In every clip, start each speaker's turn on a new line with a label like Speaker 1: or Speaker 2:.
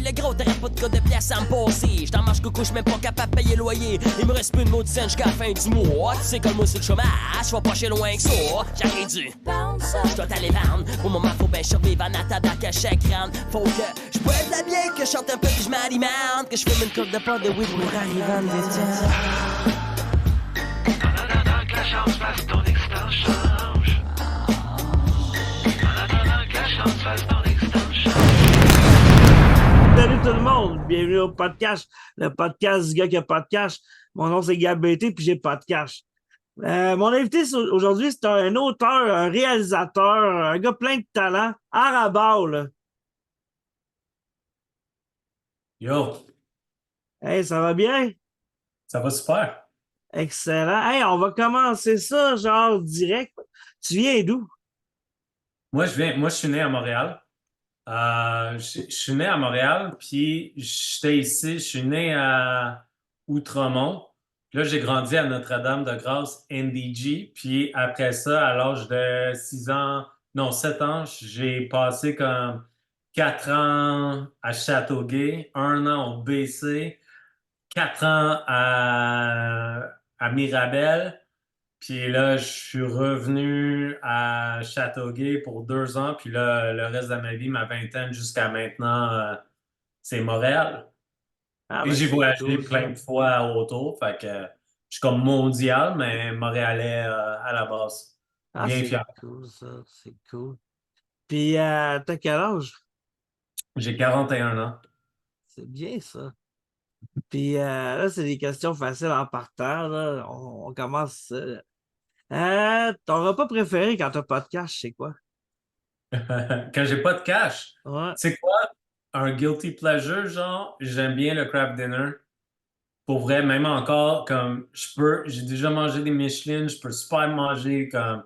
Speaker 1: le gros, t'aurais pas de cas de pièces à me passer. J't'en marche coucou, j'suis même pas capable de payer le loyer. Il me reste plus de mots de scène jusqu'à la fin du mois. Tu sais comme moi sur le chômage, j'vais pas chez loin que ça. J'aurais dû, j'dois t'aller vendre. Au moment faut ben survivre en attendant que chaque round. Faut que j'boive de la bière, que je chante un peu, que j'm'alimente. Que j'fume une coupe de pot de weed pour arriver en détente.
Speaker 2: En attendant que la chance fasse ton existence change. En attendant que la chance fasse ton existence change.
Speaker 3: Salut tout le monde, bienvenue au podcast, le podcast du gars qui a pas de cash. Mon nom c'est Gab BT puis j'ai pas de cash. Mon invité aujourd'hui c'est un auteur, un réalisateur, un gars plein de talent, Arabal.
Speaker 4: Yo,
Speaker 3: Hey, ça va bien?
Speaker 4: ça va super.
Speaker 3: Excellent. Hey, on va commencer ça genre direct. Tu viens d'où?
Speaker 4: Moi, je suis né à Montréal. Je suis né à Montréal, puis j'étais ici, je suis né à Outremont. Là, j'ai grandi à Notre-Dame-de-Grâce, NDG. Puis après ça, à l'âge de 6 ans, non, 7 ans, j'ai passé comme 4 ans à Châteauguay, 1 an au BC, 4 ans à Mirabel. Puis là, je suis revenu à Châteauguay pour 2 ans. Puis là, le reste de ma vie, ma vingtaine jusqu'à maintenant, c'est Montréal.
Speaker 3: Ah,
Speaker 4: Et
Speaker 3: ben,
Speaker 4: j'ai
Speaker 3: c'est
Speaker 4: voyagé
Speaker 3: cool,
Speaker 4: plein
Speaker 3: ça.
Speaker 4: de fois autour. Fait que je suis comme mondial, mais montréalais à la base.
Speaker 3: Ah,
Speaker 4: Bien
Speaker 3: c'est
Speaker 4: fier.
Speaker 3: cool, ça. C'est cool. Puis, t'as quel âge?
Speaker 4: J'ai 41 ans.
Speaker 3: C'est bien, ça. Puis, là, c'est des questions faciles en partant, là. On commence. Ton repas préféré quand t'as pas de cash, c'est quoi?
Speaker 4: Quand j'ai pas de cash,
Speaker 3: Ouais.
Speaker 4: c'est quoi un guilty pleasure, genre, j'aime bien le craft dinner. Pour vrai, même encore, comme j'ai déjà mangé des Michelin, je peux super manger, comme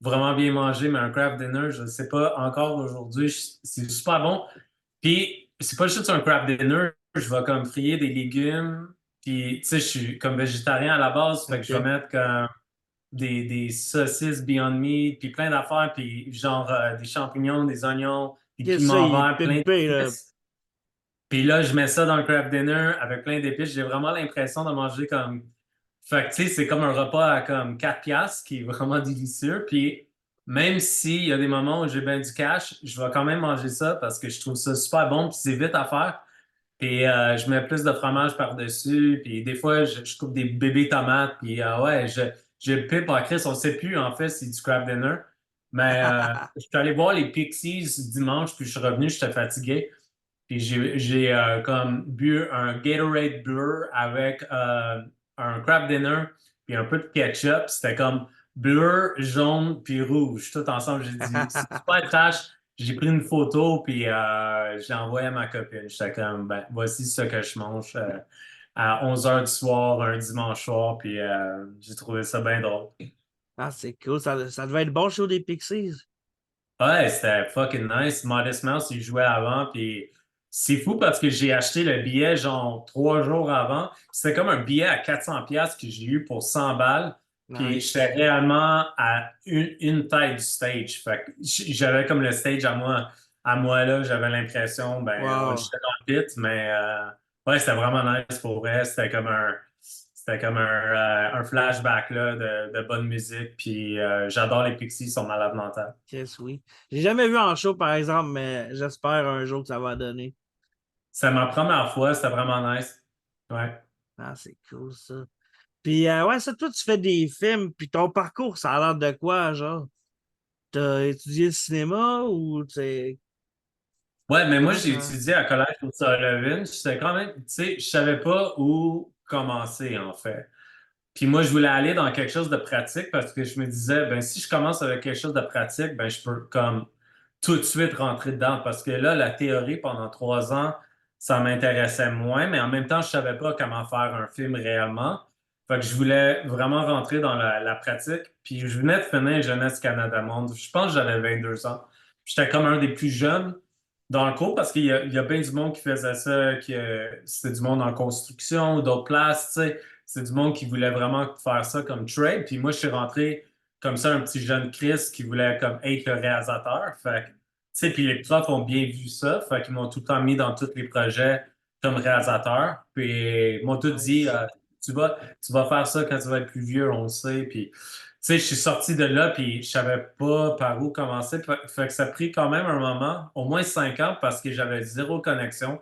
Speaker 4: vraiment bien manger, mais un craft dinner, je ne sais pas, encore aujourd'hui, c'est super bon. Puis, c'est pas juste un craft dinner, je vais comme frier des légumes, puis tu sais, je suis comme végétarien à la base, fait que je vais
Speaker 3: OK.
Speaker 4: mettre comme des saucisses Beyond Meat, puis plein d'affaires, puis genre des champignons, des oignons, des
Speaker 3: Qu'est-ce que ça,
Speaker 4: piments
Speaker 3: il est
Speaker 4: verts, plein
Speaker 3: pimpé, là?
Speaker 4: d'épices. Puis là, je mets ça dans le craft dinner avec plein d'épices. J'ai vraiment l'impression de manger comme. Fait que, tu sais, c'est comme un repas à comme 4 piastres qui est vraiment délicieux. Puis même s'il y a des moments où j'ai bien du cash, je vais quand même manger ça parce que je trouve ça super bon. Puis c'est vite à faire. Puis je mets plus de fromage par-dessus. Puis des fois, je coupe des bébés tomates. Puis ouais, je pipe en Chris. On ne sait plus, en fait, c'est du craft dinner. Mais je suis allé voir les Pixies dimanche. Puis je suis revenu, j'étais fatigué. Puis j'ai comme bu un Gatorade bleu avec un crab dinner puis un peu de ketchup. C'était comme bleu, jaune puis rouge, tout ensemble. J'ai dit, c'est super trash. J'ai pris une photo puis j'ai envoyé à ma copine. J'étais comme, ben, voici ce que je mange à 11 heures du soir, un dimanche soir. Puis j'ai trouvé ça bien drôle.
Speaker 3: Ah, c'est cool. Ça devait être bon show des Pixies.
Speaker 4: Ouais, c'était fucking nice. Modest Mouse, il jouait avant, puis c'est fou parce que j'ai acheté le billet genre 3 jours avant. C'était comme un billet à 400 pièces que j'ai eu pour 100 balles, puis j'étais
Speaker 3: Nice.
Speaker 4: réellement à une tête du stage. Fait que j'avais comme le stage à moi là, j'avais l'impression, ben,
Speaker 3: Wow.
Speaker 4: j'étais dans le pit, mais ouais, c'était vraiment nice pour vrai. C'était comme un flashback là, de bonne musique, puis j'adore les Pixies, ils sont malades mentales.
Speaker 3: Yes, oui. J'ai jamais vu en show, par exemple, mais j'espère un jour que ça va donner.
Speaker 4: C'est ma première fois, c'était vraiment nice. Ouais.
Speaker 3: Ah, c'est cool, ça. Puis, ouais, ça, toi, tu fais des films, puis ton parcours, ça a l'air de quoi, genre? T'as étudié le cinéma ou c'est
Speaker 4: Ouais, mais moi,
Speaker 3: comment
Speaker 4: j'ai
Speaker 3: ça?
Speaker 4: étudié à collège pour Sullivan. J'étais quand même, tu sais, je savais pas où commencer, en fait. Puis moi, je voulais aller dans quelque chose de pratique parce que je me disais, ben, si je commence avec quelque chose de pratique, ben, je peux comme tout de suite rentrer dedans parce que là, la théorie pendant 3 ans, ça m'intéressait moins, mais en même temps, je savais pas comment faire un film réellement. Fait que je voulais vraiment rentrer dans la pratique. Puis je venais de finir Jeunesse Canada Monde. Je pense que j'avais 22 ans. J'étais comme un des plus jeunes dans le cours parce qu'il y a bien du monde qui faisait ça, c'était du monde en construction ou d'autres places, tu sais. C'est du monde qui voulait vraiment faire ça comme trade. Puis moi, je suis rentré comme ça, un petit jeune Chris qui voulait comme être le réalisateur. Fait que sais, puis les profs ont bien vu ça, fait qu'ils m'ont tout le temps mis dans tous les projets comme réalisateur, puis ils m'ont tout dit,
Speaker 3: Nice.
Speaker 4: tu vas faire ça quand tu vas être plus vieux, on le sait, puis tu sais, je suis sorti de là, puis je savais pas par où commencer, fait que ça a pris quand même un moment, au moins 5 ans, parce que j'avais zéro connexion.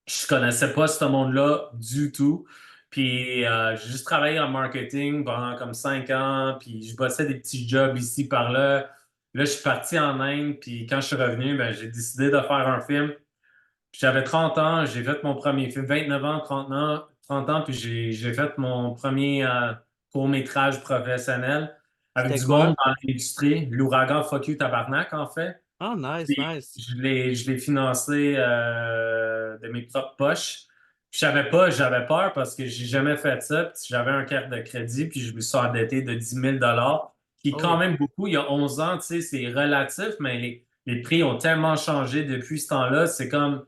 Speaker 4: Je connaissais pas ce monde-là du tout. Puis j'ai juste travaillé en marketing pendant comme 5 ans, puis je bossais des petits jobs ici par là. Là, je suis parti en Inde, puis quand je suis revenu, ben, j'ai décidé de faire un film. Puis j'avais 30 ans, j'ai fait mon premier film, 29 ans, 30 ans, puis j'ai fait mon premier court-métrage professionnel avec
Speaker 3: C'était
Speaker 4: du monde
Speaker 3: quoi?
Speaker 4: dans l'industrie, l'ouragan Fuck You Tabarnak, en fait.
Speaker 3: Ah, nice,
Speaker 4: Puis
Speaker 3: nice.
Speaker 4: je l'ai financé de mes propres poches. Je savais pas, j'avais peur parce que j'ai jamais fait ça. Puis j'avais un carte de crédit, puis je me suis endetté de 10 000 qui est quand
Speaker 3: Oh,
Speaker 4: même beaucoup. Il y a 11 ans, tu sais, c'est relatif, mais les prix ont tellement changé depuis ce temps-là. C'est comme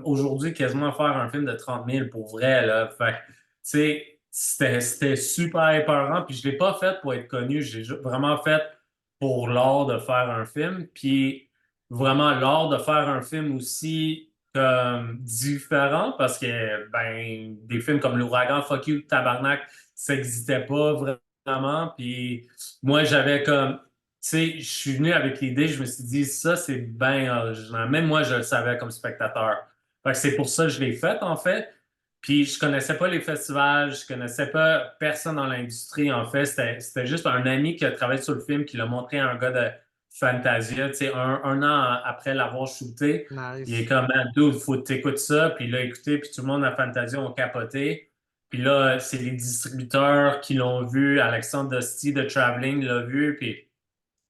Speaker 4: aujourd'hui quasiment faire un film de 30 000 pour vrai, là. Fait que, tu sais, c'était super épeurant. Puis je l'ai pas fait pour être connu. J'ai vraiment fait pour l'art de faire un film. Puis vraiment l'art de faire un film aussi différent parce que ben des films comme L'Ouragan, Fuck You, Tabarnak, ça n'existait pas vraiment. Puis moi, j'avais comme, tu sais, je suis venu avec l'idée, je me suis dit, ça, c'est bien original. Même moi, je le savais comme spectateur. Fait que c'est pour ça que je l'ai fait, en fait. Puis je connaissais pas les festivals, je connaissais pas personne dans l'industrie, en fait. C'était juste un ami qui a travaillé sur le film qui l'a montré à un gars de Fantasia, tu sais, un an après l'avoir shooté. Il est
Speaker 3: nice.
Speaker 4: comme, man, dude, faut que t'écoutes ça. Puis il l'a écouté, puis tout le monde à Fantasia ont capoté. Puis là, c'est les distributeurs qui l'ont vu. Alexandre Dosti de Traveling l'a vu. Puis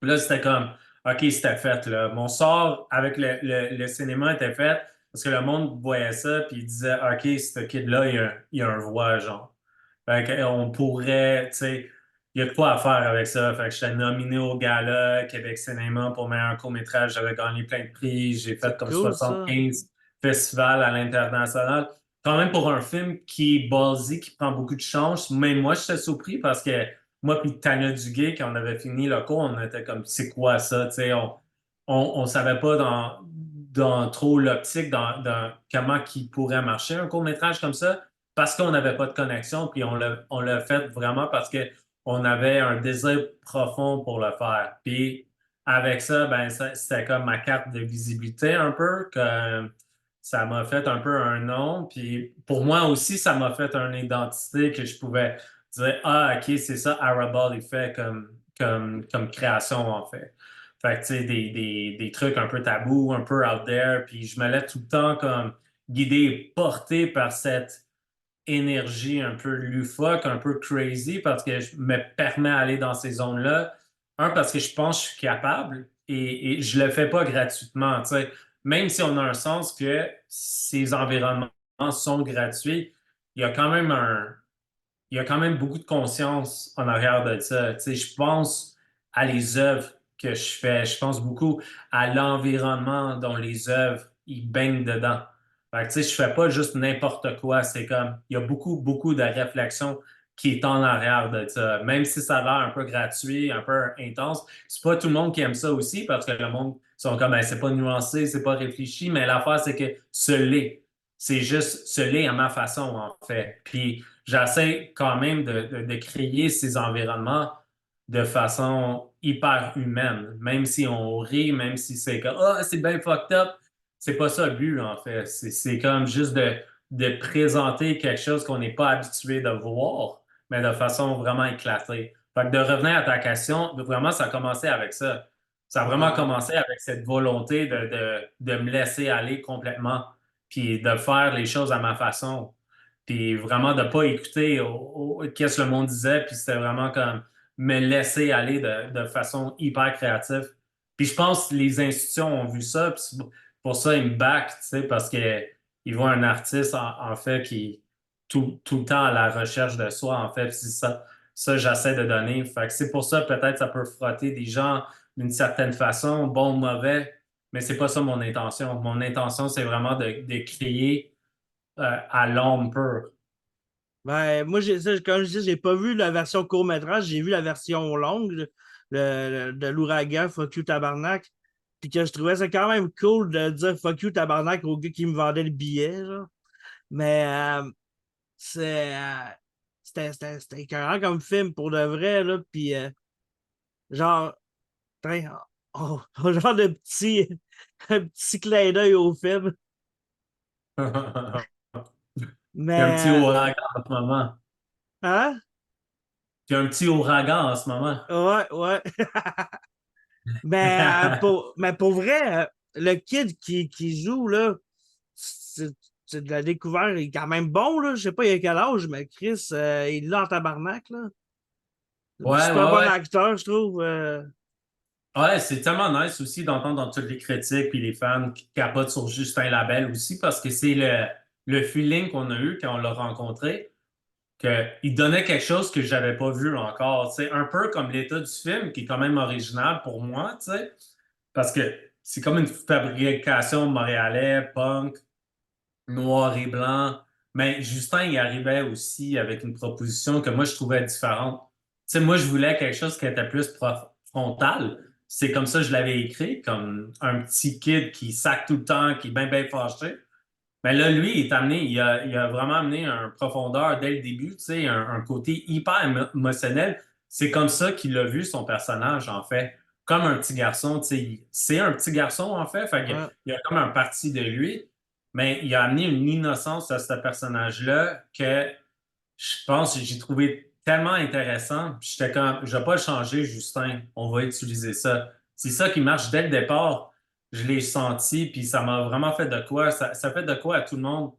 Speaker 4: là, c'était comme, OK, c'était fait, là. Mon sort avec le cinéma était fait parce que le monde voyait ça, puis il disait, OK, ce kid-là, il a un voix, genre. Fait qu'on pourrait, tu sais, il y a de quoi à faire avec ça. Fait que j'étais nominé au Gala Québec Cinéma pour meilleur court-métrage. J'avais gagné plein de prix. J'ai fait
Speaker 3: C'est
Speaker 4: comme
Speaker 3: cool, ça.
Speaker 4: 75 festivals à l'international. Quand même pour un film qui est ballsy, qui prend beaucoup de chance. Même moi, j'étais surpris parce que moi puis Tania Duguay, quand on avait fini le cours, on était comme, c'est quoi ça? Tu sais, on savait pas dans trop l'optique, dans comment qui pourrait marcher un court-métrage comme ça parce qu'on n'avait pas de connexion, puis on l'a fait vraiment parce qu'on avait un désir profond pour le faire. Puis avec ça, ben c'était comme ma carte de visibilité un peu, que ça m'a fait un peu un nom. Puis pour moi aussi, ça m'a fait une identité que je pouvais dire, ah, OK, c'est ça, Arabelle, il fait comme création, en fait. Fait que, tu sais, des trucs un peu tabous, un peu out there, puis je me laisse tout le temps comme guidé et porté par cette énergie un peu loufoque, un peu crazy, parce que je me permets d'aller dans ces zones-là. Un, parce que je pense que je suis capable et je le fais pas gratuitement, tu sais. Même si on a un sens que ces environnements sont gratuits, il y a quand même il y a quand même beaucoup de conscience en arrière de ça. Tu sais, je pense à les œuvres que je fais. Je pense beaucoup à l'environnement dont les œuvres ils baignent dedans. Fait que, tu sais, je fais pas juste n'importe quoi. C'est comme, il y a beaucoup, beaucoup de réflexion qui est en arrière de ça. Même si ça a l'air un peu gratuit, un peu intense, c'est pas tout le monde qui aime ça aussi parce que le monde sont comme, ben, c'est pas nuancé, c'est pas réfléchi, mais l'affaire, c'est que ce l'est. C'est juste ce l'est à ma façon, en fait. Puis, j'essaie quand même de créer ces environnements de façon hyper humaine, même si on rit, même si c'est comme ah, c'est bien fucked up, c'est pas ça le but en fait. C'est comme juste de présenter quelque chose qu'on n'est pas habitué de voir, mais de façon vraiment éclatée. Fait que de revenir à ta question, vraiment, ça a commencé avec ça. Ça a vraiment
Speaker 3: Ouais.
Speaker 4: commencé avec cette volonté de me laisser aller complètement, puis de faire les choses à ma façon. Puis vraiment de pas écouter qu'est-ce que le monde disait, puis c'était vraiment comme me laisser aller de façon hyper créative. Puis je pense que les institutions ont vu ça, puis pour ça ils me back, tu sais, parce que ils voient un artiste en fait qui tout le temps à la recherche de soi, en fait, puis c'est ça j'essaie de donner. Fait que c'est pour ça peut-être ça peut frotter des gens d'une certaine façon, bon ou mauvais, mais c'est pas ça mon intention. Mon intention, c'est vraiment de créer à l'ombre pure.
Speaker 3: Ben, moi, comme je dis, j'ai pas vu la version court-métrage, j'ai vu la version longue de l'ouragan, Fuck You Tabarnak. Puis que je trouvais ça quand même cool de dire fuck you tabarnak au gars qui me vendait le billet, genre. Mais c'est c'était écœurant comme film pour de vrai, là. Puis genre, tain, genre de petit, un petit clin d'œil au film.
Speaker 4: Il y a un petit
Speaker 3: Mais
Speaker 4: ouragan en ce moment.
Speaker 3: hein?
Speaker 4: Il y a un petit ouragan en ce moment.
Speaker 3: Ouais, ouais. Mais pour vrai, le kid qui joue, là, c'est c'est de la découverte. Il est quand même bon, là. Je sais pas il a quel âge, mais Chris, il l'a en tabarnak, là.
Speaker 4: Ouais,
Speaker 3: Super
Speaker 4: ouais,
Speaker 3: bon
Speaker 4: ouais.
Speaker 3: acteur, je trouve.
Speaker 4: Ouais, c'est tellement nice aussi d'entendre dans toutes les critiques puis les fans qui capotent sur Justin Labelle aussi parce que c'est le feeling qu'on a eu quand on l'a rencontré, qu'il donnait quelque chose que j'avais pas vu encore. C'est un peu comme l'état du film qui est quand même original pour moi, tu sais, parce que c'est comme une fabrication montréalais, punk, noir et blanc. Mais Justin, il arrivait aussi avec une proposition que moi, je trouvais différente. Tu sais, moi, je voulais quelque chose qui était plus frontal. C'est comme ça que je l'avais écrit, comme un petit kid qui sac tout le temps, qui est bien, bien fâché. Mais là, lui, il a vraiment amené un profondeur dès le début, tu sais, un côté hyper émotionnel. C'est comme ça qu'il a vu son personnage, en fait. Comme un petit garçon, tu sais. C'est un petit garçon, en fait.
Speaker 3: Ouais.
Speaker 4: Il y a comme un parti de lui, mais il a amené une innocence à ce personnage-là que je pense que j'ai trouvé tellement intéressant. Puis j'étais comme, je vais pas le changer, Justin. On va utiliser ça. C'est ça qui marche dès le départ. Je l'ai senti, puis ça m'a vraiment fait de quoi. Ça fait de quoi à tout le monde.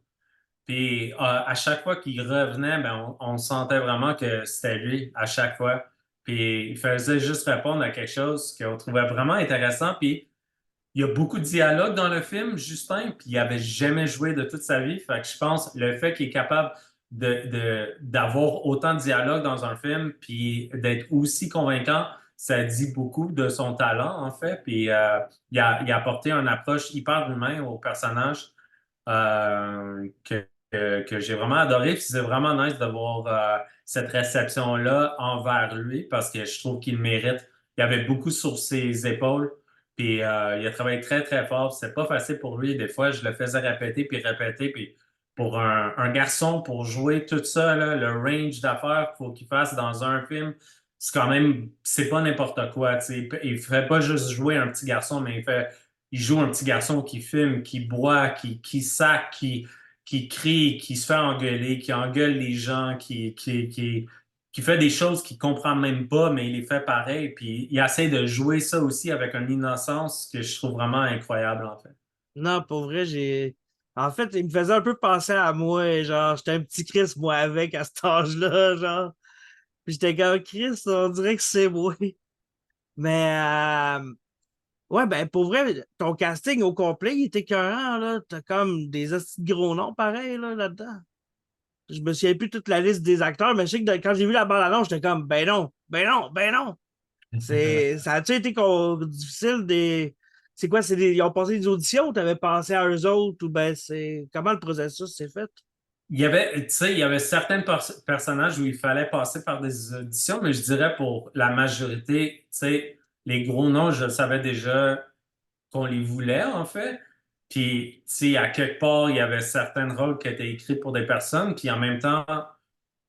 Speaker 4: Puis à chaque fois qu'il revenait, ben, on sentait vraiment que c'était lui à chaque fois. Puis il faisait juste répondre à quelque chose qu'on trouvait vraiment intéressant. Puis il y a beaucoup de dialogues dans le film, Justin, puis il avait jamais joué de toute sa vie. Fait que je pense le fait qu'il est capable d'avoir autant de dialogues dans un film, puis d'être aussi convaincant, ça dit beaucoup de son talent, en fait. Puis il a apporté une approche hyper humaine au personnage que j'ai vraiment adoré. Puis c'est vraiment nice de voir cette réception-là envers lui parce que je trouve qu'il mérite. Il y avait beaucoup sur ses épaules. Puis il a travaillé très, très fort. C'est pas facile pour lui. Des fois, je le faisais répéter puis répéter. Puis pour un garçon, pour jouer tout ça, là, le range d'affaires qu'il faut qu'il fasse dans un film, c'est quand même, c'est pas n'importe quoi. Tu sais. Il fait pas juste jouer un petit garçon, mais il joue un petit garçon qui filme, qui boit, qui sac, qui crie, qui se fait engueuler, qui engueule les gens, qui fait des choses qu'il comprend même pas, mais il les fait pareil. Puis il essaie de jouer ça aussi avec une innocence que je trouve vraiment incroyable, en fait.
Speaker 3: Non, pour vrai, j'ai. En fait, il me faisait un peu penser à moi. Genre, j'étais un petit Chris, moi, avec à cet âge-là. Genre. Puis j'étais comme Chris, on dirait que c'est moi. Mais ouais, ben pour vrai, ton casting au complet, il était écœurant, là. T'as comme des hosties de gros noms pareils là, là-dedans. Je me souviens plus toute la liste des acteurs, mais je sais que quand j'ai vu la bande-annonce, j'étais comme ben non, ben non, ben non. Ça a-tu été difficile des. C'est quoi, ils ont passé des auditions ou t'avais pensé à eux autres ou ben c'est. Comment le processus s'est fait?
Speaker 4: Il y avait, tu sais, il y avait certains personnages où il fallait passer par des auditions, mais je dirais pour la majorité, tu sais, les gros noms, je savais déjà qu'on les voulait, en fait. Puis, tu sais, à quelque part, il y avait certains rôles qui étaient écrits pour des personnes, puis en même temps,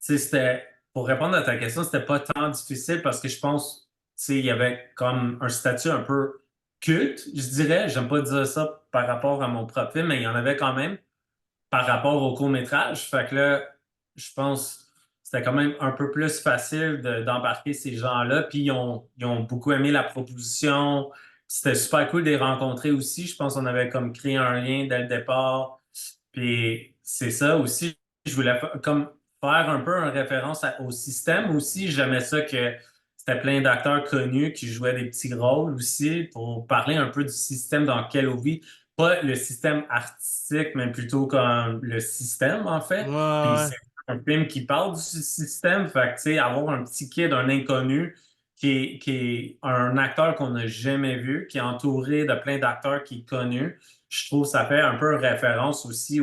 Speaker 4: tu sais, pour répondre à ta question, c'était pas tant difficile parce que je pense, tu sais, il y avait comme un statut un peu culte, je dirais. J'aime pas dire ça par rapport à mon profil, mais il y en avait quand même par rapport au court-métrage. Fait que là, je pense que c'était quand même un peu plus facile d'embarquer ces gens-là. Puis ils ont beaucoup aimé la proposition. C'était super cool de les rencontrer aussi. Je pense qu'on avait comme créé un lien dès le départ. Puis c'est ça aussi. Je voulais comme faire un peu une référence au système aussi. J'aimais ça que c'était plein d'acteurs connus qui jouaient des petits rôles aussi pour parler un peu du système dans lequel on vit. Pas le système artistique, mais plutôt comme le système, en
Speaker 3: Ouais,
Speaker 4: fait. Puis
Speaker 3: ouais.
Speaker 4: c'est un film qui parle du système. Fait que, tu sais, avoir un petit kid, un inconnu, qui est un acteur qu'on n'a jamais vu, qui est entouré de plein d'acteurs qui est connu, je trouve que ça fait un peu référence aussi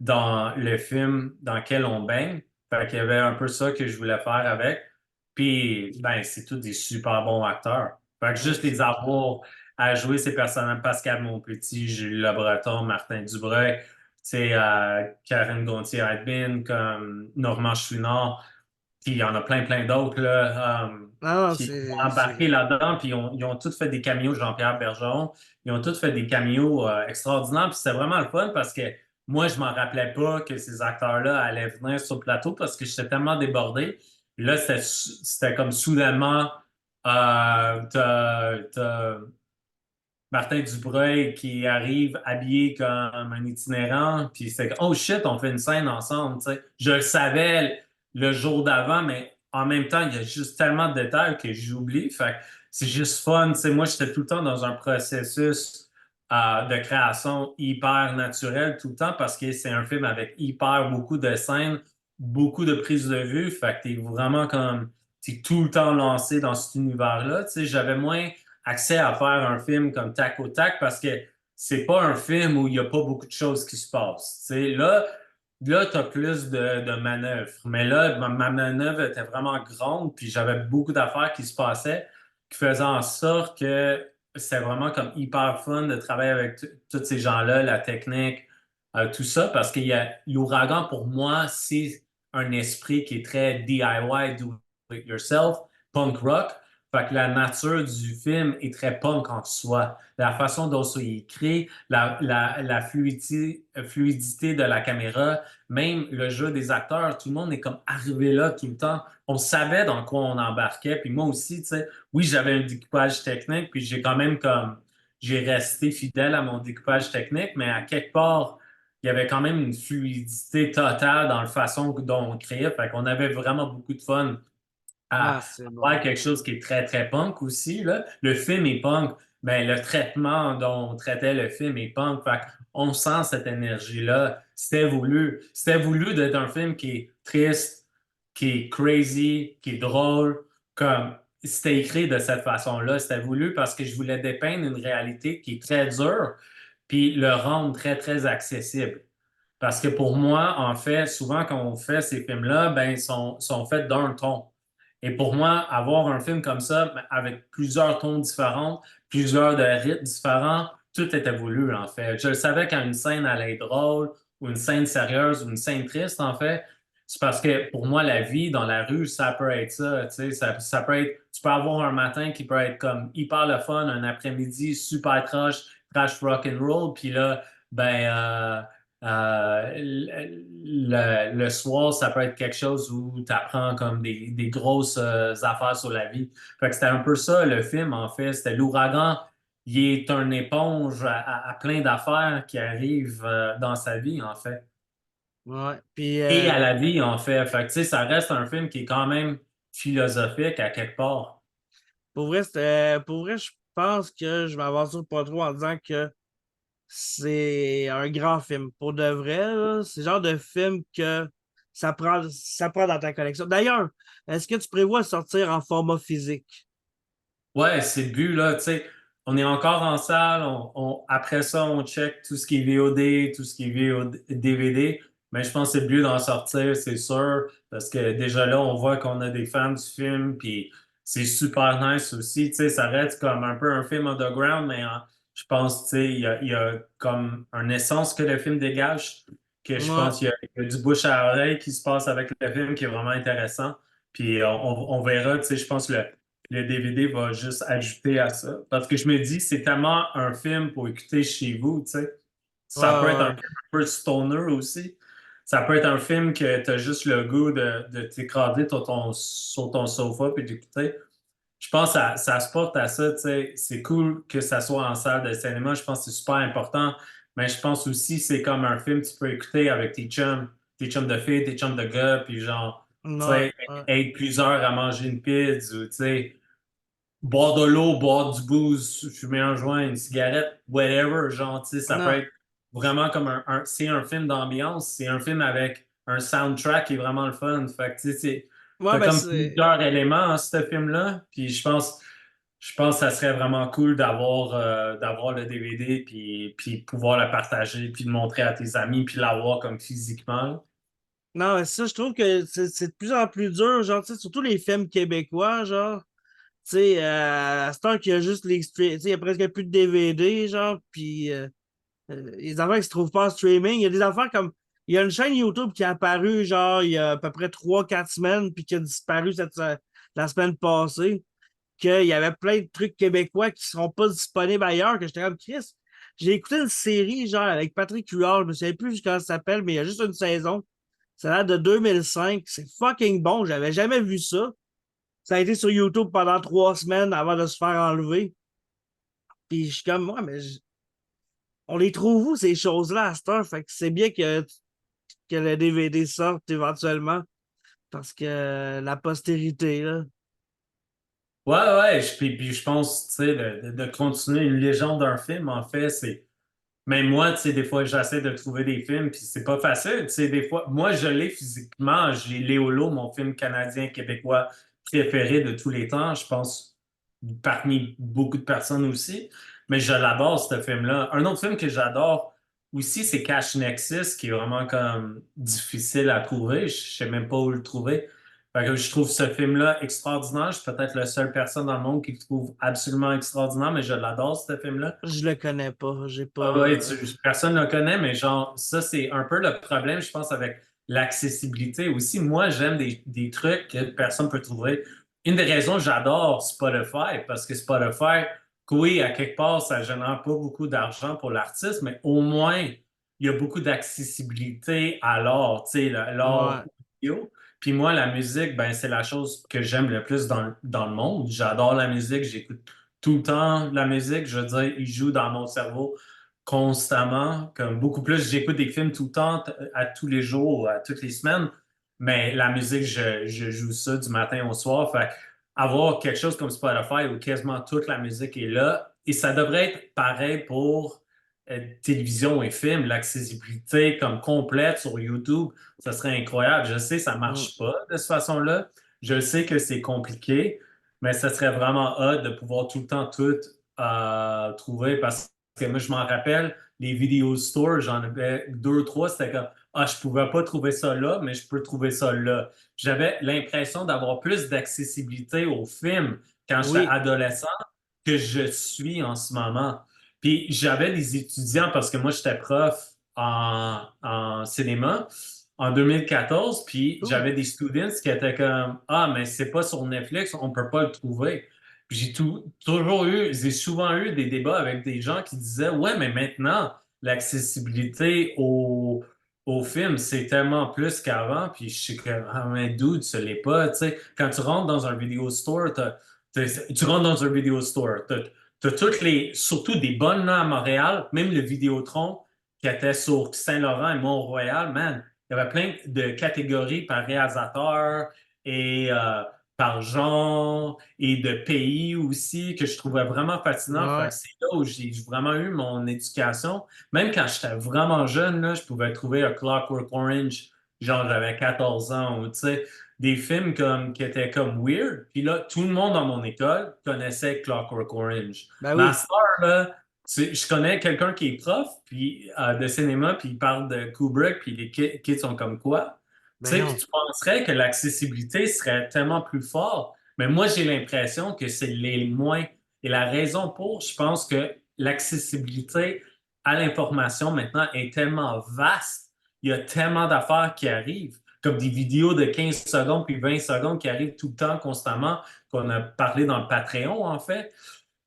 Speaker 4: dans le film dans lequel on baigne. Fait qu'il y avait un peu ça que je voulais faire avec. Puis, ben, c'est tous des super bons acteurs. Fait que
Speaker 3: Ouais,
Speaker 4: juste les
Speaker 3: c'est
Speaker 4: avoir à jouer ces personnages. Pascal Monpetit, Julie Le Breton, Martin Dubreuil, tu sais, Karine Gontier-Heidbin, comme Normand Chouinard, puis il y en a plein d'autres là,
Speaker 3: Non, non,
Speaker 4: qui ont embarqué là-dedans, puis ils ont tous fait des caméos, Jean-Pierre Bergeron, ils ont tous fait des caméos extraordinaires, puis c'était vraiment le fun parce que moi, je m'en rappelais pas que ces acteurs-là allaient venir sur le plateau parce que j'étais tellement débordé. Puis là, c'était comme soudainement, t'as Martin Dubreuil qui arrive habillé comme un itinérant, puis c'est comme, oh shit, on fait une scène ensemble, tu sais. Je le savais le jour d'avant, mais en même temps, il y a juste tellement de détails que j'oublie. Fait que c'est juste fun, tu sais. Moi, j'étais tout le temps dans un processus de création hyper naturel tout le temps parce que c'est un film avec hyper beaucoup de scènes, beaucoup de prises de vue. Fait que t'es vraiment comme, t'es tout le temps lancé dans cet univers-là. Tu sais, j'avais moins accès à faire un film comme tac au tac parce que c'est pas un film où il n'y a pas beaucoup de choses qui se passent. Tu sais, là tu as plus de manœuvres. Mais là, ma manœuvre était vraiment grande, puis j'avais beaucoup d'affaires qui se passaient, qui faisaient en sorte que c'était vraiment comme hyper fun de travailler avec tous ces gens-là, la technique, tout ça, parce qu'il y a l'ouragan, pour moi, c'est un esprit qui est très DIY, do it yourself, punk rock. Fait que la nature du film est très punk en soi. La façon dont c'est écrit, la fluidité de la caméra, même le jeu des acteurs, tout le monde est comme arrivé là tout le temps. On savait dans quoi on embarquait. Puis moi aussi, tu sais, oui, j'avais un découpage technique, puis j'ai quand même comme, j'ai resté fidèle à mon découpage technique, mais à quelque part, il y avait quand même une fluidité totale dans la façon dont on créait. Fait qu'on avait vraiment beaucoup de fun
Speaker 3: Ah,
Speaker 4: à
Speaker 3: c'est
Speaker 4: faire
Speaker 3: bon.
Speaker 4: quelque chose qui est très punk aussi, là. Le film est punk, mais le traitement dont on traitait le film est punk. Fait on sent cette énergie-là. C'était voulu. C'était voulu d'être un film qui est triste, qui est crazy, qui est drôle. Comme c'était écrit de cette façon-là. C'était voulu parce que je voulais dépeindre une réalité qui est très dure, puis le rendre très accessible. Parce que pour moi, en fait, souvent quand on fait ces films-là, ben, sont faits d'un ton. Et pour moi, avoir un film comme ça, ben, avec plusieurs tons différents, plusieurs de rythmes différents, tout était voulu, en fait. Je le savais quand une scène allait être drôle, ou une scène sérieuse, ou une scène triste, en fait. C'est parce que pour moi, la vie dans la rue, ça peut être ça, tu sais, ça peut être, tu peux avoir un matin qui peut être comme hyper le fun, un après-midi super trash rock and roll, puis là, ben, le soir, ça peut être quelque chose où tu apprends comme des grosses affaires sur la vie. Fait que c'était un peu ça, le film, en fait. C'était l'ouragan. Il est une éponge à plein d'affaires qui arrivent dans sa vie, en fait.
Speaker 3: Ouais. Puis,
Speaker 4: Et à la vie, en fait. Fait que, tu sais, ça reste un film qui est quand même philosophique à quelque part.
Speaker 3: pour vrai, je pense que je m'aventure pas trop en disant que c'est un grand film. Pour de vrai, là, c'est le genre de film que ça prend dans ta collection. D'ailleurs, est-ce que tu prévois sortir en format physique?
Speaker 4: Ouais, c'est le but, là, tu sais, on est encore en salle, après ça, on check tout ce qui est VOD, tout ce qui est DVD, mais je pense que c'est le but d'en sortir, c'est sûr, parce que déjà là, on voit qu'on a des fans du film, puis c'est super nice aussi, tu sais, ça reste comme un peu un film underground, mais je pense, tu sais, il y a comme une essence que le film dégage, que je
Speaker 3: Ouais.
Speaker 4: pense qu'il y a du bouche à oreille qui se passe avec le film qui est vraiment intéressant, puis on verra, tu sais, je pense que le DVD va juste ajouter à ça. Parce que je me dis, c'est tellement un film pour écouter chez vous, tu sais.
Speaker 3: Ouais,
Speaker 4: Ça peut être un
Speaker 3: ouais.
Speaker 4: film un peu stoner aussi. Ça peut être un film que tu as juste le goût de t'écraser sur ton sofa puis d'écouter. Je pense que ça se porte à ça, tu sais. C'est cool que ça soit en salle de cinéma. Je pense que c'est super important. Mais je pense aussi que c'est comme un film que tu peux écouter avec tes chums de filles, tes chums de gars, puis genre, tu
Speaker 3: Ouais,
Speaker 4: sais,
Speaker 3: ouais.
Speaker 4: être plusieurs à manger une pizza, ou tu sais, boire de l'eau, boire du booze, fumer un joint, une cigarette, whatever, genre, tu sais, ça peut
Speaker 3: Non.
Speaker 4: être vraiment comme c'est un film d'ambiance, c'est un film avec un soundtrack qui est vraiment le fun. Fait que, tu sais,
Speaker 3: Ouais,
Speaker 4: t'as
Speaker 3: ben
Speaker 4: comme
Speaker 3: c'est.
Speaker 4: plusieurs éléments dans ce film-là, puis je pense que ça serait vraiment cool d'avoir le DVD, puis pouvoir le partager, puis le montrer à tes amis, puis l'avoir comme physiquement.
Speaker 3: Non, mais ça, je trouve que c'est de plus en plus dur, genre, tu sais, surtout les films québécois, genre. Tu sais, à cette heure qu'il y a juste tu sais, il y a presque plus de DVD, genre, puis les affaires qui se trouvent pas en streaming, il y a des affaires comme, il y a une chaîne YouTube qui est apparue, genre, il y a à peu près 3 4 semaines, puis qui a disparu la semaine passée, qu'il y avait plein de trucs québécois qui seront pas disponibles ailleurs, que j'étais comme, Chris, j'ai écouté une série, genre, avec Patrick Huard, je me souviens plus comment ça s'appelle, mais il y a juste une saison. Ça date de 2005. C'est fucking bon. J'avais jamais vu ça. Ça a été sur YouTube pendant 3 semaines avant de se faire enlever. Puis je suis comme, moi, mais on les trouve où, ces choses-là, à cette heure? Fait que c'est bien que le DVD sorte éventuellement. Parce que la postérité, là.
Speaker 4: Ouais, ouais, puis je pense, tu sais, de continuer une légende d'un film, en fait, c'est. Même moi, tu sais, des fois, j'essaie de trouver des films, puis c'est pas facile. Tu sais, des fois, moi, je l'ai physiquement. J'ai Léolo, mon film canadien-québécois préféré de tous les temps. Je pense parmi beaucoup de personnes aussi. Mais je l'adore, ce film-là. Un autre film que j'adore aussi, c'est Cash Nexus, qui est vraiment comme difficile à trouver. Je sais même pas où le trouver. Fait que je trouve ce film-là extraordinaire. Je suis peut-être la seule personne dans le monde qui le trouve absolument extraordinaire, mais je l'adore, ce film-là.
Speaker 3: Je le connais pas. J'ai pas.
Speaker 4: Ah ouais, personne ne le connaît, mais genre, ça, c'est un peu le problème, je pense, avec l'accessibilité. Aussi, moi, j'aime des trucs que personne ne peut trouver. Une des raisons que j'adore Spotify, parce que Spotify, oui, à quelque part, ça ne génère pas beaucoup d'argent pour l'artiste, mais au moins, il y a beaucoup d'accessibilité à l'art, tu sais, l'art
Speaker 3: Ouais.
Speaker 4: audio. Puis moi, la musique, ben, c'est la chose que j'aime le plus dans le monde. J'adore la musique, j'écoute tout le temps la musique. Je veux dire, il joue dans mon cerveau constamment, comme beaucoup plus. J'écoute des films tout le temps, à tous les jours, à toutes les semaines, mais la musique, je joue ça du matin au soir. Fait avoir quelque chose comme Spotify où quasiment toute la musique est là, et ça devrait être pareil pour télévision et films, l'accessibilité comme complète sur YouTube, ça serait incroyable. Je sais, ça
Speaker 3: Mm.
Speaker 4: marche pas de cette façon-là. Je sais que c'est compliqué, mais ça serait vraiment hot de pouvoir tout le temps tout trouver parce que moi, je m'en rappelle, les vidéos stores, j'en avais deux, trois, c'était comme, ah, je pouvais pas trouver ça là, mais je peux trouver ça là. J'avais l'impression d'avoir plus d'accessibilité aux films quand j'étais
Speaker 3: Oui.
Speaker 4: adolescent que je suis en ce moment. Puis j'avais des étudiants, parce que moi, j'étais prof en cinéma en 2014, puis
Speaker 3: Cool.
Speaker 4: j'avais des students qui étaient comme, ah, mais c'est pas sur Netflix, on peut pas le trouver. Puis toujours eu, j'ai souvent eu des débats avec des gens qui disaient, ouais, mais maintenant, l'accessibilité au film, c'est tellement plus qu'avant. Puis je suis comme, ah, mais dude, ce l'est pas. Tu sais, quand tu rentres dans un vidéo store, tu rentres dans un vidéo store, t'as toutes les, surtout des bonnes là à Montréal, même le Vidéotron qui était sur Saint-Laurent et Mont-Royal, man, il y avait plein de catégories par réalisateur et par genre et de pays aussi que je trouvais vraiment fascinant. Fait
Speaker 3: Ouais.
Speaker 4: que c'est là où j'ai vraiment eu mon éducation. Même quand j'étais vraiment jeune, là, je pouvais trouver un Clockwork Orange, genre j'avais 14 ans, ou tu sais, des films comme, qui étaient comme weird. Puis là, tout le monde dans mon école connaissait Clockwork Orange.
Speaker 3: Ben
Speaker 4: Ma
Speaker 3: oui.
Speaker 4: sœur, là, je connais quelqu'un qui est prof puis, de cinéma, puis il parle de Kubrick, puis les kids sont comme quoi? Tu
Speaker 3: Ben
Speaker 4: sais, puis
Speaker 3: non.
Speaker 4: tu penserais que l'accessibilité serait tellement plus forte, mais moi, j'ai l'impression que c'est les moins. Et la raison pour, je pense que l'accessibilité à l'information maintenant est tellement vaste, il y a tellement d'affaires qui arrivent, comme des vidéos de 15 secondes puis 20 secondes qui arrivent tout le temps, constamment, qu'on a parlé dans le Patreon, en fait.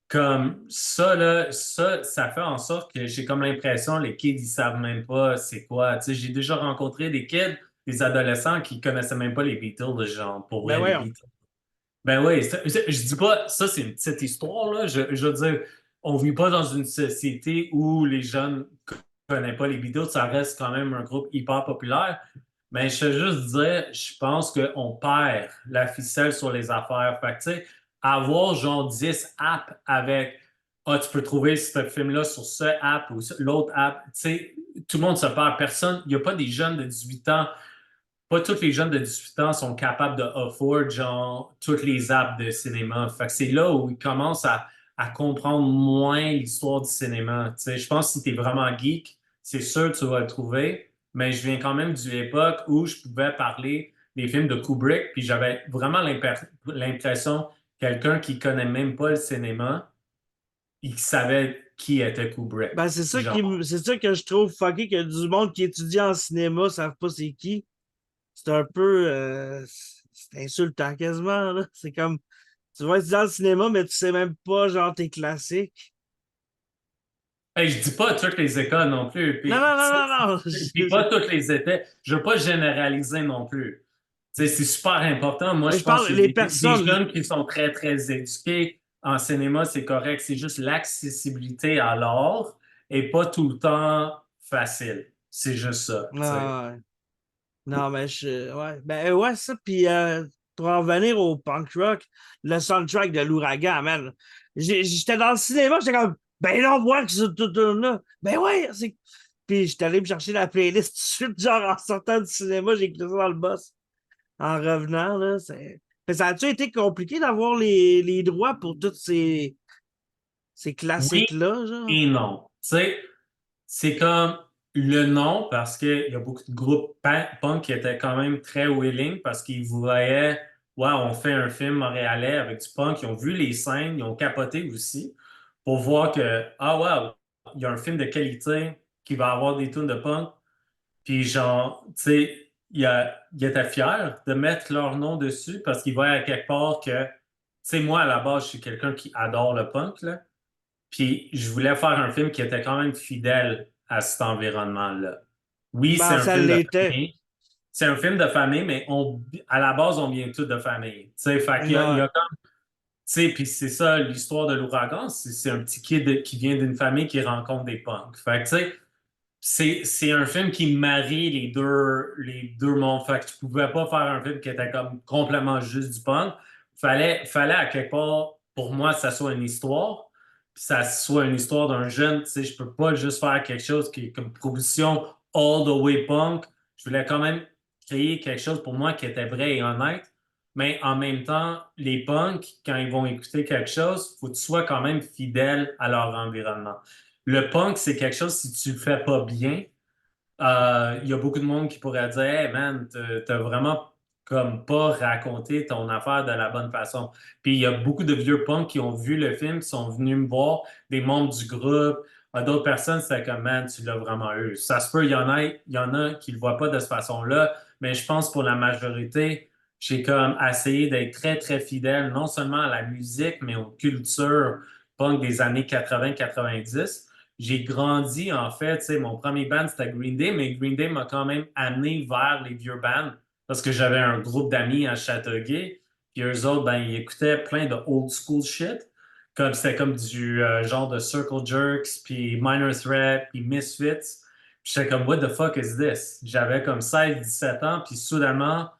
Speaker 4: Comme ça, là, ça fait en sorte que j'ai comme l'impression les kids, ils savent même pas c'est quoi. Tu sais, j'ai déjà rencontré des kids, des adolescents qui connaissaient même pas les Beatles, genre, pour
Speaker 3: Ben
Speaker 4: vrai, les
Speaker 3: voyons.
Speaker 4: Beatles. Ben oui, je dis pas, ça c'est une petite histoire, là. Je veux dire, on vit pas dans une société où les jeunes connaissent pas les Beatles, ça reste quand même un groupe hyper populaire. Mais je veux juste dire, je pense qu'on perd la ficelle sur les affaires. Fait que, tu sais, avoir genre 10 apps avec, ah, tu peux trouver ce film-là sur ce app ou l'autre app, tu sais, tout le monde se perd. Personne, il n'y a pas des jeunes de 18 ans, pas tous les jeunes de 18 ans sont capables de afford, genre, toutes les apps de cinéma. Fait que c'est là où ils commencent à comprendre moins l'histoire du cinéma. Tu sais, je pense que si tu es vraiment geek, c'est sûr que tu vas le trouver, mais je viens quand même d'une époque où je pouvais parler des films de Kubrick, puis j'avais vraiment l'impression quelqu'un qui connaît même pas le cinéma, il savait qui était Kubrick.
Speaker 3: Ben,
Speaker 4: Genre.
Speaker 3: c'est ça que je trouve fucké que du monde qui étudie en cinéma ne savent pas c'est qui. C'est un peu c'est insultant quasiment, là. C'est comme tu vas étudier en cinéma, mais tu sais même pas genre tes classiques.
Speaker 4: Hey, je dis pas toutes les écoles non plus,
Speaker 3: Non,
Speaker 4: puis,
Speaker 3: non, non, non, non.
Speaker 4: puis pas toutes les étés. Je veux pas généraliser non plus. Tu sais, c'est super important. Moi,
Speaker 3: Mais
Speaker 4: je
Speaker 3: je
Speaker 4: pense
Speaker 3: parle
Speaker 4: que
Speaker 3: les
Speaker 4: des
Speaker 3: personnes.
Speaker 4: jeunes qui sont très, très éduqués en cinéma, c'est correct. C'est juste l'accessibilité à l'art et pas tout le temps facile. C'est juste ça, tu sais.
Speaker 3: Non, ouais. Non, mais ouais. Ben ouais, ça. Puis pour en revenir au punk rock, le soundtrack de l'ouragan, man. J'étais dans le cinéma, j'étais comme ben non, voir que c'est tout là. Ben ouais, c'est. Puis j'étais allé me chercher la playlist tout de suite, genre en sortant du cinéma, j'ai écouté ça dans le bus. En revenant, là, c'est. Mais ça a-tu été compliqué d'avoir les droits pour tous ces
Speaker 4: Oui
Speaker 3: classiques-là, genre?
Speaker 4: et non. Tu sais, c'est comme le nom parce qu'il y a beaucoup de groupes punk qui étaient quand même très willing parce qu'ils voyaient, ouais, on fait un film montréalais avec du punk. Ils ont vu les scènes, ils ont capoté aussi pour voir que, ah, ouais, il y a un film de qualité qui va avoir des tunes de punk. Puis, genre, tu sais, il était fier de mettre leur nom dessus parce qu'ils voyaient à quelque part que, tu sais, moi, à la base, je suis quelqu'un qui adore le punk, là. Puis je voulais faire un film qui était quand même fidèle à cet environnement-là. Oui, c'est
Speaker 3: Ben,
Speaker 4: un
Speaker 3: ça
Speaker 4: film de
Speaker 3: l'était.
Speaker 4: famille. C'est un film de famille, mais à la base, on vient tous de famille. Tu sais, fait qu'il y a, il y
Speaker 3: Ouais.
Speaker 4: a comme, tu sais, puis c'est ça l'histoire de l'ouragan. C'est un petit kid qui vient d'une famille qui rencontre des punks. Fait que, tu sais, c'est un film qui marie les deux mondes. Fait que tu pouvais pas faire un film qui était comme complètement juste du punk. Fallait à quelque part, pour moi, que ça soit une histoire. Puis ça soit une histoire d'un jeune. Tu sais, je peux pas juste faire quelque chose qui est comme proposition all the way punk. Je voulais quand même créer quelque chose pour moi qui était vrai et honnête. Mais en même temps, les punks, quand ils vont écouter quelque chose, il faut que tu sois quand même fidèle à leur environnement. Le punk, c'est quelque chose, si tu le fais pas bien, il y a beaucoup de monde qui pourrait dire Hey man, t'as vraiment comme pas raconté ton affaire de la bonne façon. Puis il y a beaucoup de vieux punks qui ont vu le film, qui sont venus me voir, des membres du groupe. D'autres personnes, c'était comme man, tu l'as vraiment eu. Ça se peut, il y en a qui le voient pas de cette façon-là, mais je pense pour la majorité, j'ai comme essayé d'être très, très fidèle, non seulement à la musique, mais aux cultures punk des années 80-90. J'ai grandi, en fait, tu sais, mon premier band, c'était Green Day, mais Green Day m'a quand même amené vers les vieux bands parce que j'avais un groupe d'amis à Châteauguay, puis eux autres, ben, ils écoutaient plein de old school shit, comme c'était comme du genre de Circle Jerks, puis Minor Threat, puis Misfits. Puis j'étais comme, what the fuck is this? J'avais comme 16-17 ans, puis soudainement,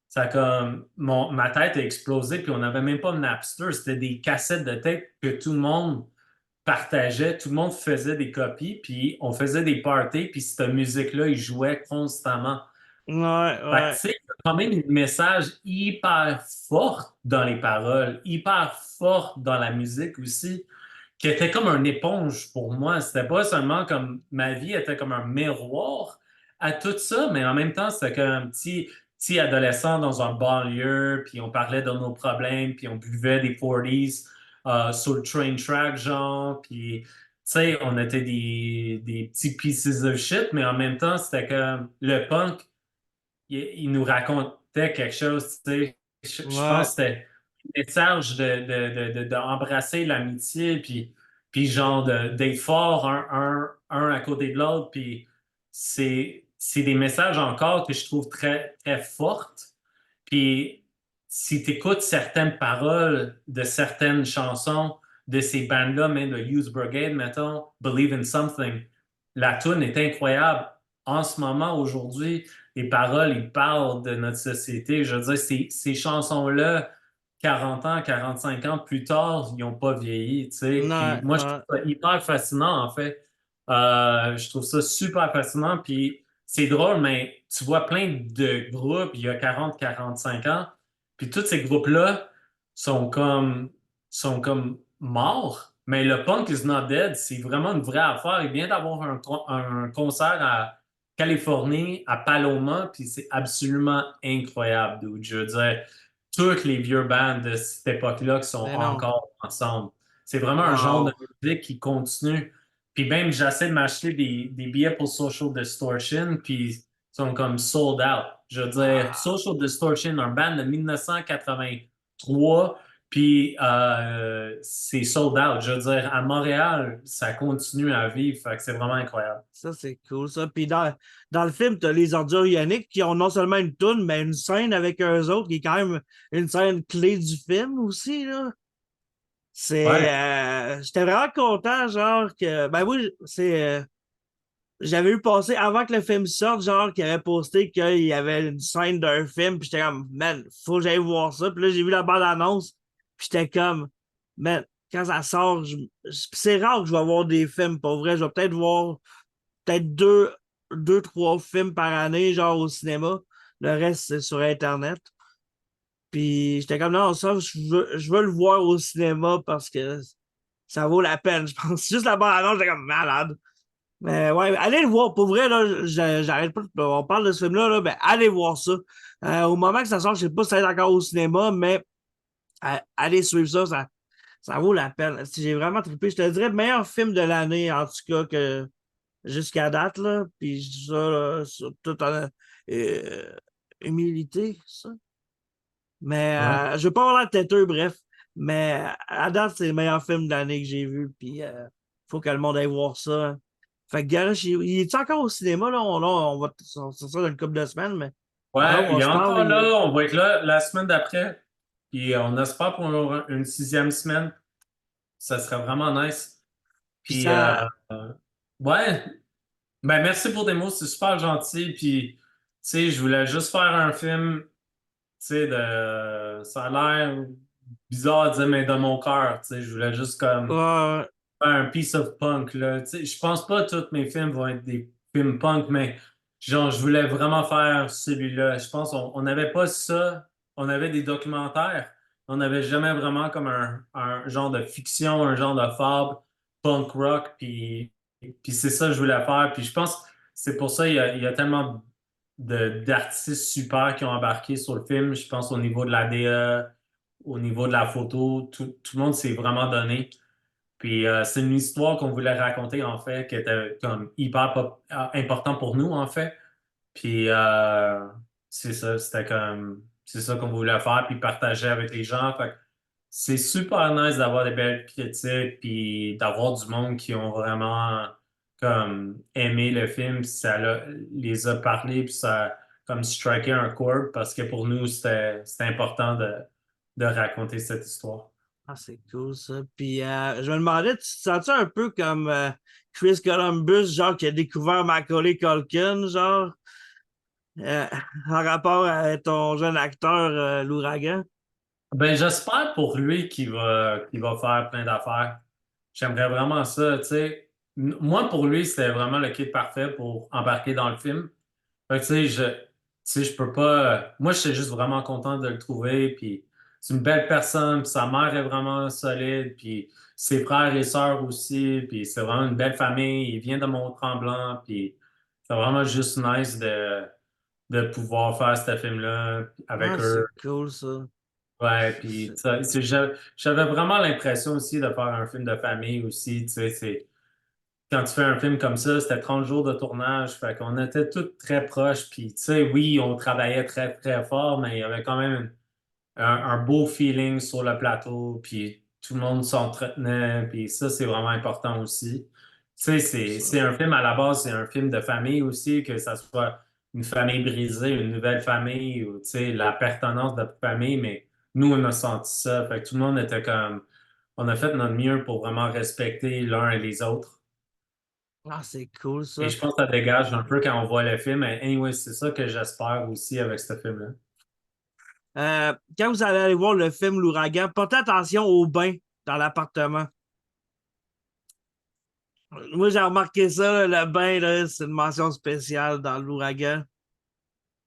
Speaker 4: ça a comme, ma tête a explosé, puis on n'avait même pas de Napster, c'était des cassettes de tape que tout le monde partageait, tout le monde faisait des copies, puis on faisait des parties, puis cette musique-là, il jouait constamment.
Speaker 3: Ouais,
Speaker 4: Fait que, tu
Speaker 3: ouais.
Speaker 4: sais, il y a quand même un message hyper fort dans les paroles, hyper fort dans la musique aussi, qui était comme une éponge pour moi. C'était pas seulement comme ma vie était comme un miroir à tout ça, mais en même temps, c'était comme un petit adolescent dans un banlieue, puis on parlait de nos problèmes, puis on buvait des 40s sur le train track, genre, puis tu sais, on était des petits pieces of shit, mais en même temps, c'était comme le punk, il nous racontait quelque chose, tu sais. Je pense
Speaker 3: Ouais.
Speaker 4: que c'était un message d'embrasser l'amitié, puis genre d'être fort un à côté de l'autre, puis c'est des messages encore que je trouve très, très fortes. Puis si tu écoutes certaines paroles de certaines chansons de ces bandes-là, même de Youth Brigade, mettons, Believe in Something, la tune est incroyable. En ce moment, aujourd'hui, les paroles, ils parlent de notre société. Je veux dire, ces chansons-là, 40 ans, 45 ans plus tard, ils n'ont pas vieilli, tu sais. Puis
Speaker 3: Ouais,
Speaker 4: moi, je
Speaker 3: ouais.
Speaker 4: trouve ça hyper fascinant, en fait. Je trouve ça super fascinant. Puis c'est drôle, mais tu vois plein de groupes il y a 40-45 ans, puis tous ces groupes-là sont comme, sont comme morts. Mais le punk is not dead, c'est vraiment une vraie affaire. Il vient d'avoir un concert à Californie, à Paloma, puis c'est absolument incroyable, dude. Je veux dire, tous les vieux bands de cette époque-là qui sont
Speaker 3: Mais non.
Speaker 4: encore ensemble. C'est vraiment un genre de
Speaker 3: Wow.
Speaker 4: musique qui continue. Puis même, j'essaie de m'acheter des billets pour Social Distortion, puis ils sont comme sold out. Je veux dire,
Speaker 3: Ah,
Speaker 4: Social Distortion, un band de 1983, puis c'est sold out. Je veux dire, à Montréal, ça continue à vivre, fait que c'est vraiment incroyable.
Speaker 3: ça, c'est cool, ça. Puis dans le film, t'as les ordures ioniques qui ont non seulement une toune, mais une scène avec eux autres qui est quand même une scène clé du film aussi, là.
Speaker 4: Ouais.
Speaker 3: J'étais vraiment content, genre, que. Ben oui, j'avais eu passé avant que le film sorte, genre, qu'il avait posté qu'il y avait une scène d'un film, puis j'étais comme, man, faut que j'aille voir ça. Puis là, j'ai vu la bande-annonce, puis j'étais comme, man, quand ça sort, c'est rare que je vais voir des films, pour vrai. Je vais peut-être voir peut-être deux, trois films par année, genre au cinéma. Le reste, c'est sur Internet. Puis j'étais comme, non, ça, je veux le voir au cinéma parce que ça vaut la peine, je pense. Juste la bande-annonce, j'étais comme malade. Mais ouais, allez le voir. Pour vrai, là, j'arrête pas. On parle de ce film-là, là, ben, allez voir ça. Au moment que ça sort, je sais pas si ça va être encore au cinéma, mais allez suivre ça, ça vaut la peine. Si j'ai vraiment trippé, je te dirais meilleur film de l'année, en tout cas, que jusqu'à date, là. Puis je dis ça, là, sur toute euh, humilité, ça. Mais
Speaker 4: Ouais.
Speaker 3: je veux pas avoir la têteux, bref. Mais à date, c'est le meilleur film de l'année que j'ai vu. Puis faut que le monde aille voir ça. Fait que Garage, il est encore au cinéma, là? On va sortir ça dans une couple de semaines, mais alors
Speaker 4: Ouais, il
Speaker 3: on
Speaker 4: est
Speaker 3: se parle.
Speaker 4: encore là. On va être là la semaine d'après. Puis on espère pour une sixième semaine. Ça serait vraiment nice.
Speaker 3: Puis
Speaker 4: Puis ouais, ben merci pour tes mots, c'est super gentil. Puis tu sais, je voulais juste faire un film, tu sais, ça a l'air bizarre de dire, mais de mon cœur. Tu sais, je voulais juste comme
Speaker 3: ouais,
Speaker 4: faire un piece of punk là. Tu sais, je pense pas que tous mes films vont être des films punk, mais genre je voulais vraiment faire celui-là. Je pense on n'avait pas ça. On avait des documentaires. On n'avait jamais vraiment comme un genre de fiction, un genre de fable, punk rock. Puis c'est ça que je voulais faire. Puis je pense que c'est pour ça il y a tellement d'artistes super qui ont embarqué sur le film. Je pense au niveau de la DA, au niveau de la photo, tout le monde s'est vraiment donné. Puis c'est une histoire qu'on voulait raconter en fait, qui était comme hyper important pour nous en fait. Puis c'est ça, c'était comme c'est ça qu'on voulait faire puis partager avec les gens. Fait que c'est super nice d'avoir des belles critiques puis d'avoir du monde qui ont vraiment comme aimé le film, puis les a parlé puis ça a comme striké un chord parce que pour nous c'était important de raconter cette histoire.
Speaker 3: ah, c'est cool ça. Puis je me demandais, tu te sens-tu un peu comme Chris Columbus, genre qui a découvert Macaulay Culkin, genre, euh, en rapport à ton jeune acteur, l'Ouragan?
Speaker 4: Ben, j'espère pour lui qu'il va faire plein d'affaires. J'aimerais vraiment ça, tu sais. Moi, pour lui, c'était vraiment le kit parfait pour embarquer dans le film. Fait que, tu sais, je peux pas. Moi, je suis juste vraiment content de le trouver. Puis, c'est une belle personne. Puis, sa mère est vraiment solide. Puis, ses frères et sœurs aussi. Puis, c'est vraiment une belle famille. Il vient de Mont-Tremblant. Puis, c'est vraiment juste nice de pouvoir faire ce film-là avec
Speaker 3: Ah,
Speaker 4: eux.
Speaker 3: c'est cool ça.
Speaker 4: Ouais, puis j'avais vraiment l'impression aussi de faire un film de famille aussi, tu sais, quand tu fais un film comme ça, c'était 30 jours de tournage, fait qu'on était tous très proches, puis tu sais, oui, on travaillait très, très fort, mais il y avait quand même un beau feeling sur le plateau, puis tout le monde s'entretenait, puis ça, c'est vraiment important aussi. Tu sais, c'est un film à la base, c'est un film de famille aussi, que ça soit une famille brisée, une nouvelle famille, ou tu sais, l'appartenance de la famille, mais nous, on a senti ça. Fait que tout le monde était comme, on a fait notre mieux pour vraiment respecter l'un et les autres.
Speaker 3: Ah, c'est cool
Speaker 4: Et
Speaker 3: ça.
Speaker 4: je pense que ça dégage un peu quand on voit le film. Et anyway, c'est ça que j'espère aussi avec ce film-là.
Speaker 3: Quand vous allez aller voir le film L'Ouragan, portez attention au bain dans l'appartement. Moi, j'ai remarqué ça, là, le bain, là, c'est une mention spéciale dans l'Ouragan.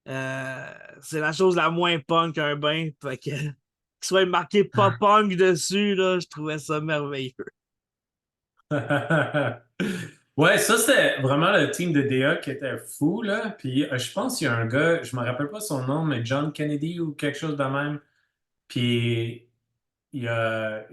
Speaker 3: C'est la chose la moins punk qu'un bain. Fait que, qu'il soit marqué pas punk dessus, là, je trouvais ça merveilleux.
Speaker 4: Ouais, ça c'était vraiment le team de DA qui était fou, là. Puis je pense qu'il y a un gars, je me rappelle pas son nom, mais John Kennedy ou quelque chose de même. Puis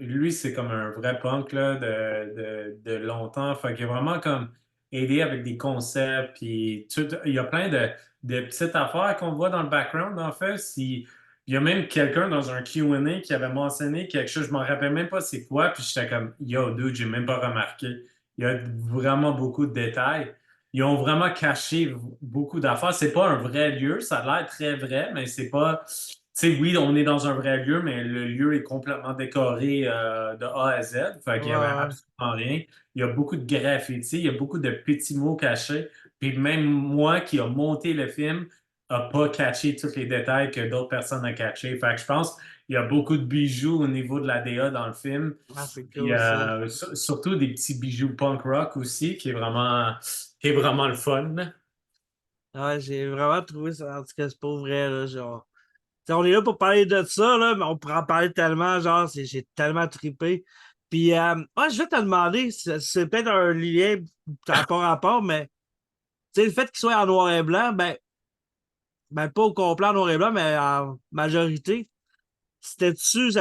Speaker 4: lui, c'est comme un vrai punk là, de longtemps. Fait qu'il a vraiment comme aidé avec des concepts. Puis il y a plein de petites affaires qu'on voit dans le background, en fait. Il y a même quelqu'un dans un Q&A qui avait mentionné quelque chose, je m'en rappelle même pas c'est quoi. Puis j'étais comme, yo, dude, j'ai même pas remarqué. Il y a vraiment beaucoup de détails. Ils ont vraiment caché beaucoup d'affaires. C'est pas un vrai lieu, ça a l'air très vrai, mais c'est pas. Tu sais, oui, on est dans un vrai lieu, mais le lieu est complètement décoré de A à Z. Fait
Speaker 3: Ouais,
Speaker 4: qu'il y avait
Speaker 3: ouais.
Speaker 4: absolument rien. Il y a beaucoup de graffitis, il y a beaucoup de petits mots cachés. Puis même moi qui a monté le film, a pas catché tous les détails que d'autres personnes ont catché. Fait que je pense qu'il y a beaucoup de bijoux au niveau de la DA dans le film.
Speaker 3: Ah, c'est
Speaker 4: Puis
Speaker 3: cool, ça.
Speaker 4: surtout des petits bijoux punk rock aussi, qui est vraiment le fun.
Speaker 3: Ouais, j'ai vraiment trouvé ça. En tout cas, c'est pas vrai, là, genre. T'sais, on est là pour parler de ça, là, mais on pourrait en parler tellement, genre, j'ai tellement trippé. Puis, ouais, je vais te demander, c'est peut-être un lien, ça n'a pas rapport, mais, tu sais, le fait qu'il soit en noir et blanc, ben, pas au complet en noir et blanc, mais en majorité, ça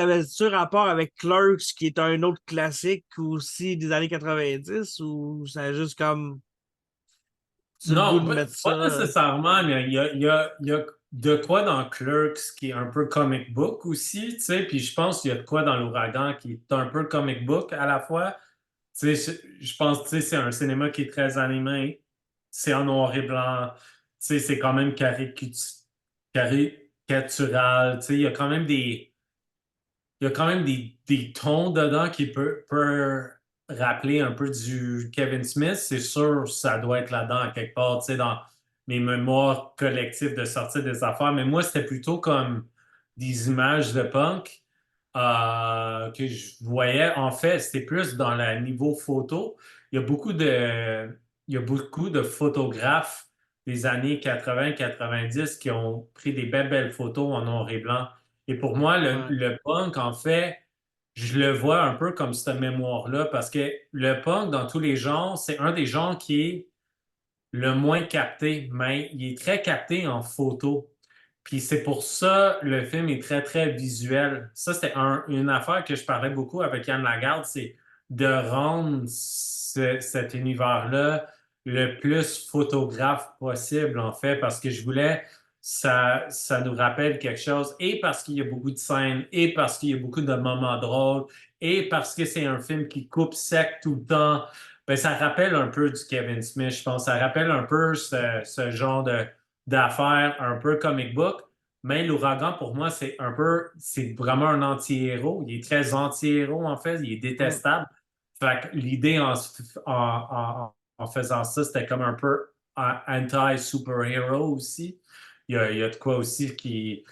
Speaker 3: avait-tu rapport avec Clerks, qui est un autre classique aussi des années 90, ou c'est juste comme, tu le goût
Speaker 4: Non,
Speaker 3: de mettre ça?
Speaker 4: pas nécessairement, mais il y a de quoi dans Clerks qui est un peu comic book aussi, tu sais, puis je pense qu'il y a de quoi dans l'Ouragan qui est un peu comic book à la fois. Tu sais, je pense, tu sais, c'est un cinéma qui est très animé, c'est en noir et blanc, tu sais, c'est quand même caricatural, tu sais, il y a quand même des tons dedans qui peut rappeler un peu du Kevin Smith. C'est sûr, ça doit être là-dedans à quelque part, tu sais, dans mes mémoires collectives de sortir des affaires. Mais moi, c'était plutôt comme des images de punk que je voyais. En fait, c'était plus dans le niveau photo. Il y a beaucoup il y a beaucoup de photographes des années 80-90 qui ont pris des belles photos en noir et blanc. Et pour moi,
Speaker 3: Ouais.
Speaker 4: le punk, en fait, je le vois un peu comme cette mémoire-là, parce que le punk, dans tous les genres, c'est un des genres qui est le moins capté, mais il est très capté en photo. Puis c'est pour ça le film est très visuel. Ça, c'était une affaire que je parlais beaucoup avec Yann Lagarde, c'est de rendre cet univers-là le plus photographe possible, en fait, parce que je voulais ça nous rappelle quelque chose, et parce qu'il y a beaucoup de scènes, et parce qu'il y a beaucoup de moments drôles, et parce que c'est un film qui coupe sec tout le temps. Ben, ça rappelle un peu du Kevin Smith, je pense. Ça rappelle un peu ce genre d'affaires, un peu comic book. Mais l'Ouragan, pour moi, c'est vraiment un anti-héros. Il est très anti-héros, en fait. Il est
Speaker 3: Mm.
Speaker 4: détestable. Fait que l'idée en faisant ça, c'était comme un peu anti-super-héros aussi. Il y a de quoi aussi qui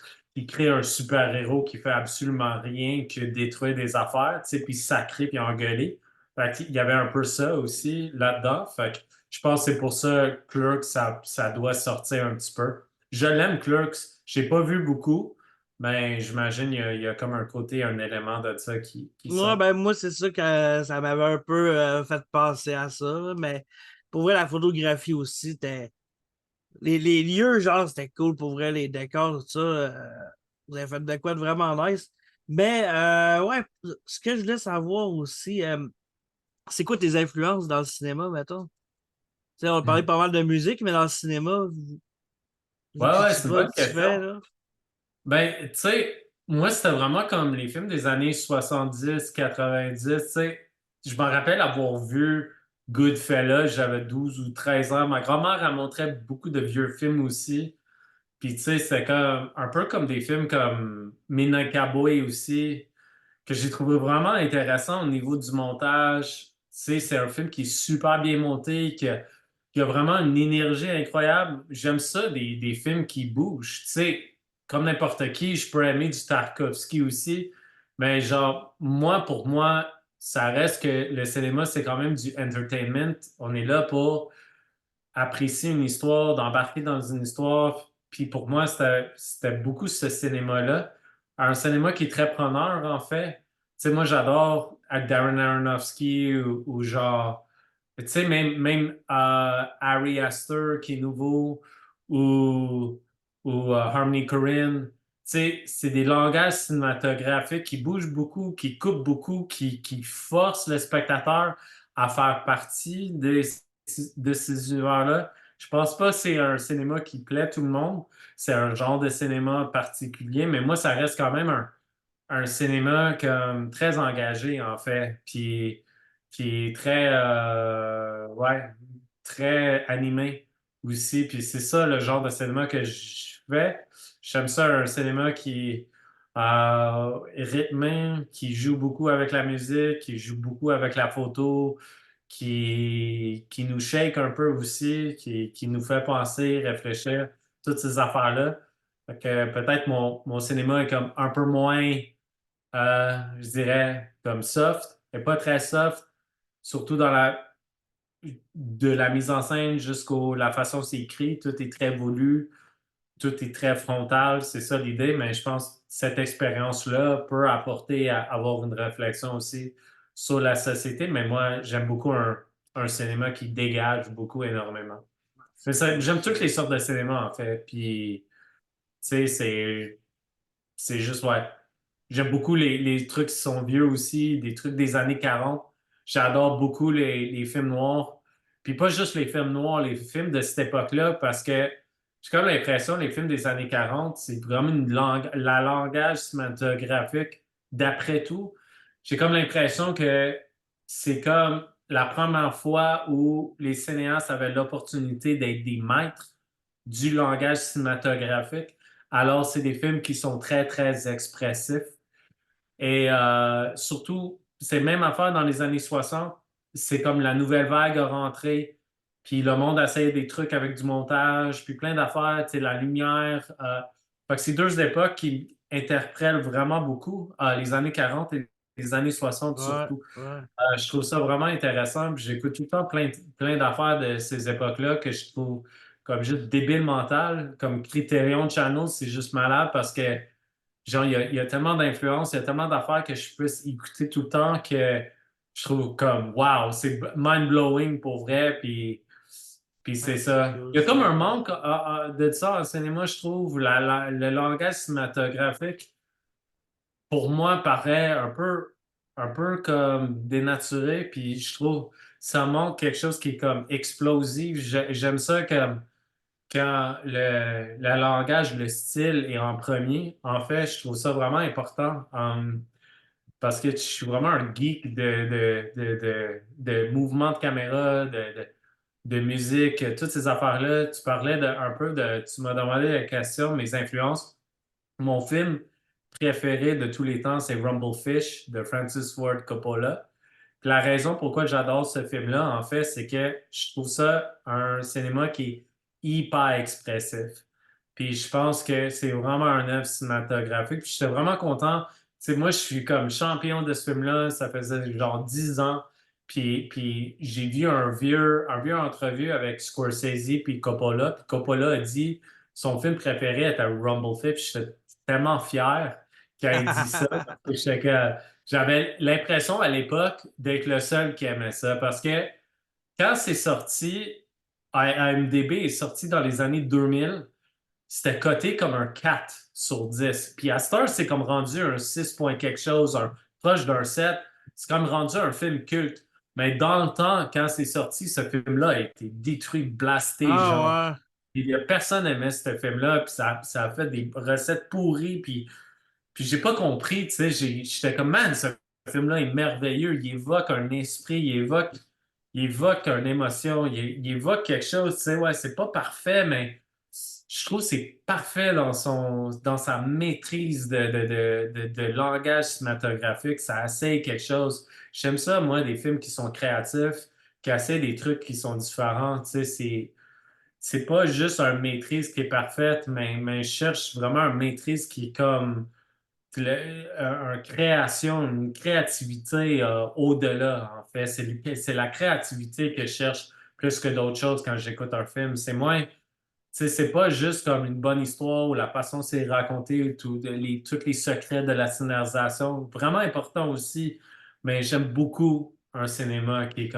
Speaker 4: crée un super-héros qui fait absolument rien que détruire des affaires, tu sais, puis sacrer puis engueuler. Fait qu'il y avait un peu ça aussi là-dedans. Fait que je pense que c'est pour ça que Clerks, ça doit sortir un petit peu. Je l'aime, Clerks. Je n'ai pas vu beaucoup, mais j'imagine il y a comme un côté, un élément de ça qui
Speaker 3: Ouais,
Speaker 4: sort.
Speaker 3: ben moi, c'est ça que ça m'avait un peu fait penser à ça, là, mais pour vrai, la photographie aussi, les lieux, genre, c'était cool pour vrai, les décors, tout ça. Vous avez fait de quoi de vraiment nice. Mais, ouais, ce que je voulais savoir aussi, c'est quoi tes influences dans le cinéma, mettons? Tu sais, on parlait
Speaker 4: Hmm.
Speaker 3: pas mal de musique, mais dans le cinéma, vu que
Speaker 4: Ouais,
Speaker 3: tu
Speaker 4: c'est une
Speaker 3: vas,
Speaker 4: bonne
Speaker 3: tu
Speaker 4: question.
Speaker 3: fais, là.
Speaker 4: Ben, tu sais, moi, c'était vraiment comme les films des années 70, 90, tu sais. Je me rappelle avoir vu Goodfellas, j'avais 12 ou 13 ans. Ma grand-mère, elle montrait beaucoup de vieux films aussi. Puis, tu sais, c'était comme, un peu comme des films comme Midnight Cowboy aussi, que j'ai trouvé vraiment intéressant au niveau du montage. Tu sais, c'est un film qui est super bien monté, qui a vraiment une énergie incroyable. J'aime ça, des films qui bougent. Tu sais, comme n'importe qui, je peux aimer du Tarkovsky aussi. Mais genre, pour moi, ça reste que le cinéma, c'est quand même du entertainment. On est là pour apprécier une histoire, d'embarquer dans une histoire. Puis pour moi, c'était beaucoup ce cinéma-là. Un cinéma qui est très preneur, en fait. Tu sais, moi, j'adore Darren Aronofsky ou genre, tu sais, même Harry Astor qui est nouveau ou Harmony Korine. sais, c'est des langages cinématographiques qui bougent beaucoup, qui coupent beaucoup, qui forcent le spectateur à faire partie de ces univers-là. Je pense pas que c'est un cinéma qui plaît tout le monde. C'est un genre de cinéma particulier, mais moi, ça reste quand même un cinéma comme très engagé, en fait, puis très, ouais, très animé aussi. Puis c'est ça le genre de cinéma que je fais. J'aime ça, un cinéma qui est rythmé, qui joue beaucoup avec la musique, qui joue beaucoup avec la photo, qui nous shake un peu aussi, qui nous fait penser, réfléchir, toutes ces affaires-là. Fait que peut-être mon cinéma est comme un peu moins je dirais comme soft, mais pas très soft, surtout de la mise en scène jusqu'à la façon c'est écrit, tout est très voulu, tout est très frontal, c'est ça l'idée, mais je pense que cette expérience-là peut apporter à avoir une réflexion aussi sur la société, mais moi, j'aime beaucoup un cinéma qui dégage beaucoup énormément. J'aime toutes les sortes de cinéma, en fait, puis, tu sais, c'est juste, ouais. J'aime beaucoup les trucs qui sont vieux aussi, des trucs des années 40. J'adore beaucoup les films noirs. Puis pas juste les films noirs, les films de cette époque-là, parce que j'ai comme l'impression que les films des années 40, c'est vraiment la langage cinématographique d'après tout. J'ai comme l'impression que c'est comme la première fois où les cinéastes avaient l'opportunité d'être des maîtres du langage cinématographique. Alors, c'est des films qui sont très, très expressifs. Et surtout, c'est même affaire dans les années 60. C'est comme la nouvelle vague a rentré, puis le monde a essayé des trucs avec du montage, puis plein d'affaires, tu sais, la lumière. Fait que c'est deux époques qui interprètent vraiment beaucoup, les années 40 et les années 60
Speaker 3: Ouais,
Speaker 4: surtout.
Speaker 3: ouais.
Speaker 4: Je trouve ça vraiment intéressant, puis j'écoute tout le temps plein d'affaires de ces époques-là que je trouve comme juste débile mental, comme Criterion Channel, c'est juste malade parce que genre, il y a tellement d'influence, il y a tellement d'affaires que je puisse écouter tout le temps que je trouve comme wow, c'est mind-blowing pour vrai, puis
Speaker 3: Ouais,
Speaker 4: c'est
Speaker 3: c'est
Speaker 4: ça.
Speaker 3: cool,
Speaker 4: Il y a comme
Speaker 3: ça.
Speaker 4: un manque de ça en cinéma, je trouve. Le langage cinématographique, pour moi, paraît un peu comme dénaturé, puis je trouve ça manque quelque chose qui est comme explosif. J'aime ça comme quand le langage, le style est en premier, en fait, je trouve ça vraiment important parce que je suis vraiment un geek de mouvement de caméra, de musique, toutes ces affaires-là. Tu parlais un peu tu m'as demandé la question, mes influences. Mon film préféré de tous les temps, c'est Rumblefish de Francis Ford Coppola. Puis la raison pourquoi j'adore ce film-là, en fait, c'est que je trouve ça un cinéma qui est hyper expressif. Puis je pense que c'est vraiment un œuvre cinématographique. Puis j'étais vraiment content. Tu sais, moi, je suis comme champion de ce film-là. Ça faisait genre 10 ans. Puis j'ai vu un vieux entrevue avec Scorsese puis Coppola. Puis Coppola a dit son film préféré était Rumblefish. Puis j'étais tellement fier qu'il ait dit ça. Parce que j'avais l'impression à l'époque d'être le seul qui aimait ça. Parce que quand c'est sorti, IMDb est sorti dans les années 2000, c'était coté comme un 4 sur 10. Puis à cette heure, c'est comme rendu un 6 point quelque chose, proche d'un 7. C'est comme rendu un film culte. Mais dans le temps, quand c'est sorti, ce film-là a été détruit, blasté, genre.
Speaker 3: Ah
Speaker 4: Il y a personne aimait ce film-là, puis ça a fait des recettes pourries, puis j'ai pas compris, tu sais, j'étais comme, man, ce film-là est merveilleux, il évoque un esprit, il évoque une émotion, il évoque quelque chose, tu sais, ouais, c'est pas parfait, mais je trouve que c'est parfait dans sa maîtrise de langage cinématographique, ça essaye quelque chose. J'aime ça, moi, des films qui sont créatifs, qui essaient des trucs qui sont différents, tu sais, c'est pas juste une maîtrise qui est parfaite, mais je cherche vraiment une maîtrise qui est comme création, une créativité au-delà, en fait. C'est la créativité que je cherche plus que d'autres choses quand j'écoute un film. C'est moins, tu sais, c'est pas juste comme une bonne histoire ou la façon dont c'est raconté, tous les secrets de la scénarisation. Vraiment important aussi, mais j'aime beaucoup un cinéma qui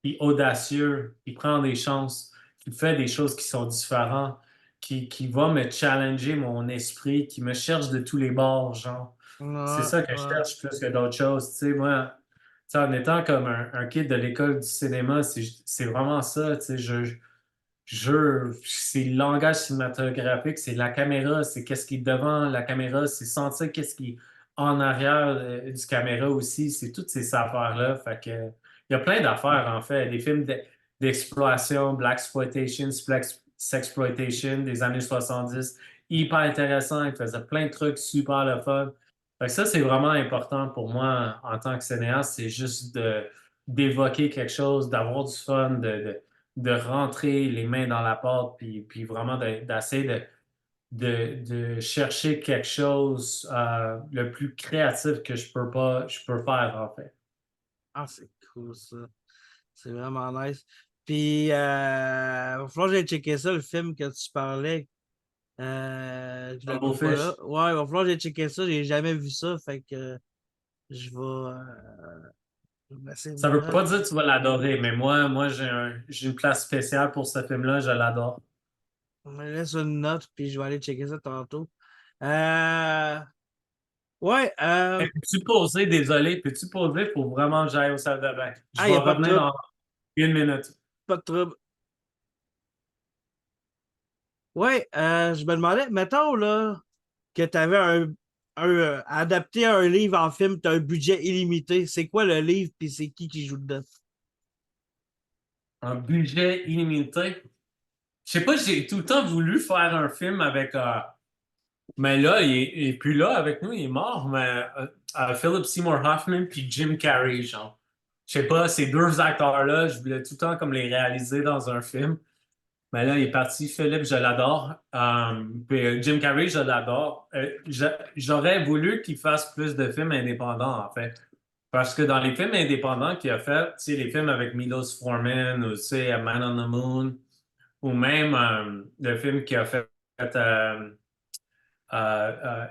Speaker 4: est audacieux, qui prend des chances, qui fait des choses qui sont différentes. qui va me challenger mon esprit, qui me cherche de tous les bords, genre. C'est
Speaker 3: Ouais,
Speaker 4: ça que je
Speaker 3: ouais.
Speaker 4: cherche plus que d'autres choses. Tu sais, moi, tu sais, en étant comme un kid de l'école du cinéma, c'est vraiment ça. Tu sais, c'est le langage cinématographique, c'est la caméra, c'est qu'est-ce qui est devant la caméra, c'est sentir qu'est-ce qui est en arrière du caméra aussi, c'est toutes ces affaires-là. Fait que, il y a plein d'affaires, en fait. Des films d'exploration, blaxploitation, sexploitation des années 70, hyper intéressant. Ils faisaient plein de trucs super le fun. Fait que ça, c'est vraiment important pour moi en tant que cinéaste, c'est juste d'évoquer quelque chose, d'avoir du fun, de rentrer les mains dans la pâte, puis vraiment d'essayer de chercher quelque chose le plus créatif que je peux faire, en fait.
Speaker 3: Ah, c'est cool, ça. C'est vraiment nice. Puis, il va falloir que j'aille checker ça, le film que tu parlais. Je le
Speaker 4: Rumble
Speaker 3: trouve pas là.
Speaker 4: Fish.
Speaker 3: Ouais, il va falloir que j'aille checker ça. J'ai jamais vu ça. Fait que je vais essayer de
Speaker 4: Ça
Speaker 3: me
Speaker 4: veut pas
Speaker 3: mettre.
Speaker 4: dire que tu vas l'adorer, mais moi j'ai une place spéciale pour ce film-là, je l'adore.
Speaker 3: Je me laisse une note, puis je vais aller checker ça tantôt. Euh, ouais,
Speaker 4: Hey, peux-tu poser, désolé, peux-tu poser pour vraiment que j'aille au salle de bain? Je
Speaker 3: ah,
Speaker 4: vais
Speaker 3: il n'y a pas de
Speaker 4: revenir
Speaker 3: trouble.
Speaker 4: dans une minute.
Speaker 3: Pas de trouble. Ouais, je me demandais, mettons là, que tu avais adapté un livre en film, tu as un budget illimité. C'est quoi le livre, puis c'est qui joue dedans?
Speaker 4: Un budget illimité. Je sais pas, j'ai tout le temps voulu faire un film avec. Mais là, il est plus là avec nous, il est mort, mais Philip Seymour Hoffman puis Jim Carrey, genre. Je sais pas, ces deux acteurs-là, je voulais tout le temps comme les réaliser dans un film. Mais là, il est parti. Philippe, je l'adore. Puis Jim Carrey, je l'adore. J'aurais voulu qu'il fasse plus de films indépendants, en fait. Parce que dans les films indépendants qu'il a fait, tu sais, les films avec Milos Forman, ou tu sais, A Man on the Moon, ou même le film qu'il a fait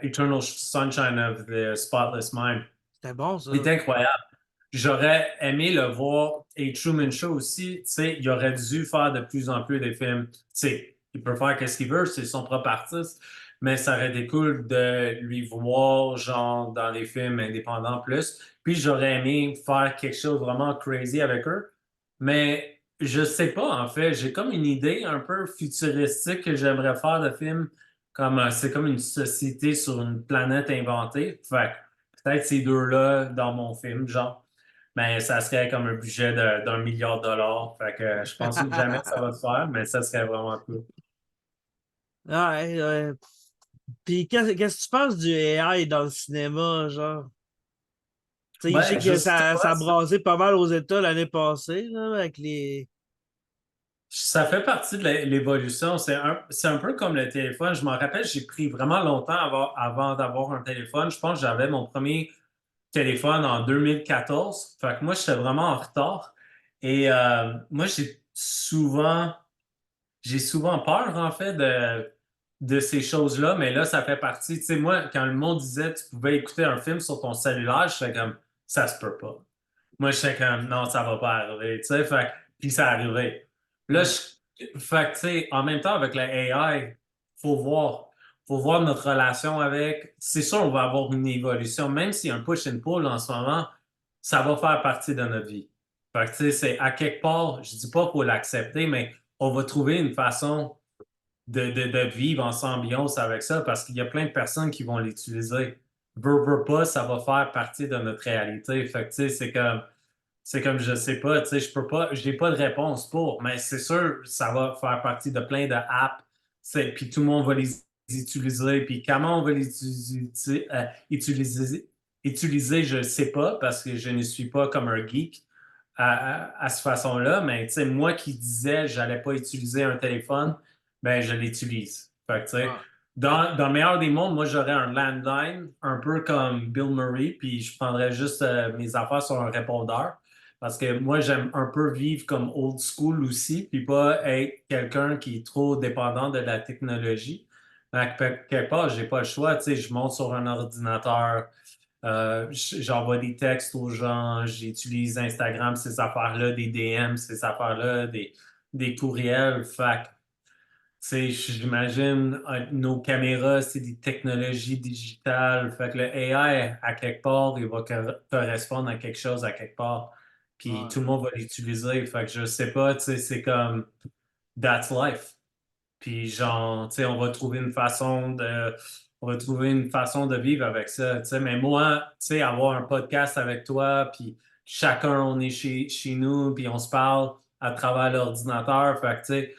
Speaker 4: Eternal Sunshine of the Spotless Mind,
Speaker 3: C'était bon,
Speaker 4: il
Speaker 3: ça.
Speaker 4: est incroyable. J'aurais aimé le voir. Et Truman Show aussi, tu sais, il aurait dû faire de plus en plus de films. Tu sais, il peut faire ce qu'il veut, c'est son propre artiste, mais ça aurait été cool de lui voir, genre, dans les films indépendants plus. Puis j'aurais aimé faire quelque chose vraiment crazy avec eux. Mais je sais pas, en fait. J'ai comme une idée un peu futuristique que j'aimerais faire de film. Comme, c'est comme une société sur une planète inventée. Fait que peut-être ces deux-là dans mon film, genre. Mais ça serait comme un budget d'1 milliard de dollars. Fait que je pense que jamais ça va se faire, mais ça serait vraiment cool.
Speaker 3: Ouais, ouais. Puis qu'est-ce que tu penses du AI dans le cinéma, genre? Tu sais, je sais
Speaker 4: Ben, je
Speaker 3: que
Speaker 4: sais
Speaker 3: ça
Speaker 4: pas.
Speaker 3: a brasé pas mal aux États l'année passée, là, avec les.
Speaker 4: Ça fait partie de l'évolution. C'est un peu comme le téléphone. Je m'en rappelle, j'ai pris vraiment longtemps avant d'avoir un téléphone. Je pense que j'avais mon premier téléphone en 2014. Fait que moi, j'étais vraiment en retard. Et moi, j'ai souvent peur, en fait, de ces choses-là, mais là, ça fait partie. Tu sais, moi, quand le monde disait que tu pouvais écouter un film sur ton cellulaire, je fais comme, ça se peut pas. Moi, je fais comme, non, ça va pas arriver. Tu sais, puis ça arrivé. Là,
Speaker 3: Ouais.
Speaker 4: fait que, tu sais, en même temps, avec la AI, faut voir. Faut voir notre relation avec. C'est sûr, on va avoir une évolution. Même s'il y a un push and pull en ce moment, ça va faire partie de notre vie. Fait que, tu sais, c'est à quelque part, je dis pas pour l'accepter, mais on va trouver une façon de vivre en symbiose avec ça parce qu'il y a plein de personnes qui vont l'utiliser. Veux pas, ça va faire partie de notre réalité. Fait que, tu sais, c'est comme, je sais pas, tu sais, je peux pas, j'ai pas de réponse pour, mais c'est sûr, ça va faire partie de plein de apps, puis tout le monde va les utiliser, puis comment on va les utiliser, je sais pas, parce que je ne suis pas comme un geek à cette façon-là, mais tu sais, moi qui disais j'allais pas utiliser un téléphone, ben je l'utilise. Fait que, tu sais,
Speaker 3: Ouais.
Speaker 4: dans le meilleur des mondes, moi j'aurais un landline, un peu comme Bill Murray, puis je prendrais juste mes affaires sur un répondeur. Parce que moi, j'aime un peu vivre comme old school aussi, puis pas être quelqu'un qui est trop dépendant de la technologie. Fait que, quelque part, j'ai pas le choix. Tu sais, je monte sur un ordinateur, j'envoie des textes aux gens, j'utilise Instagram, ces affaires-là, des DM, ces affaires-là, des courriels. Fait que sais, j'imagine nos caméras, c'est des technologies digitales. Fait que le AI, à quelque part, il va correspondre à quelque chose à quelque part. Puis
Speaker 3: Ouais.
Speaker 4: tout le monde va l'utiliser. Fait que je sais pas, tu sais, c'est comme that's life. Puis genre, tu sais, on va trouver une façon de vivre avec ça. Tu sais, mais moi, tu sais, avoir un podcast avec toi, puis chacun, on est chez nous, puis on se parle à travers l'ordinateur. Fait que, tu sais,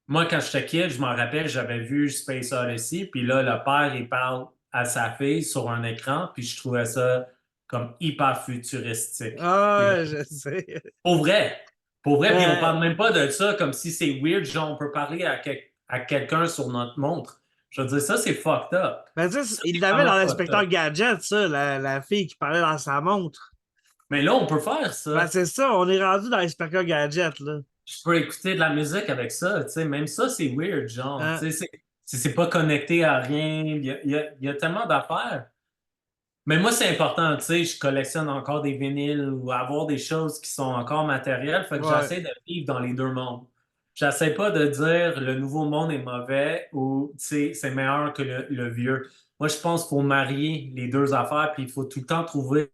Speaker 4: moi, quand j'étais kid, je m'en rappelle, j'avais vu Space Odyssey, puis là, le père, il parle à sa fille sur un écran, puis je trouvais ça comme hyper futuristique. Puis
Speaker 3: Ah, je sais.
Speaker 4: pour vrai. Pour vrai, puis on
Speaker 3: Euh,
Speaker 4: parle même pas de ça comme si c'est weird, genre on peut parler à quelqu'un sur notre montre. Je veux dire, ça, c'est fucked up.
Speaker 3: ben, tu sais,
Speaker 4: Ça,
Speaker 3: il
Speaker 4: c'est
Speaker 3: l'avait
Speaker 4: vraiment
Speaker 3: dans
Speaker 4: fucked
Speaker 3: l'inspecteur
Speaker 4: up.
Speaker 3: Gadget, ça, la fille qui parlait dans sa montre.
Speaker 4: Mais là, on peut faire
Speaker 3: Ben,
Speaker 4: ça.
Speaker 3: c'est ça, on est rendu dans l'inspecteur Gadget, là.
Speaker 4: Je peux écouter de la musique avec ça, tu sais. Même ça, c'est weird, genre.
Speaker 3: Hein?
Speaker 4: Tu sais, c'est pas connecté à rien. Il y a tellement d'affaires. Mais moi, c'est important, tu sais, je collectionne encore des vinyles ou avoir des choses qui sont encore matérielles. Fait que
Speaker 3: Ouais,
Speaker 4: j'essaie de vivre dans les deux mondes. J'essaie pas de dire le nouveau monde est mauvais ou, tu sais, c'est meilleur que le vieux. Moi, je pense qu'il faut marier les deux affaires, puis il faut tout le temps trouver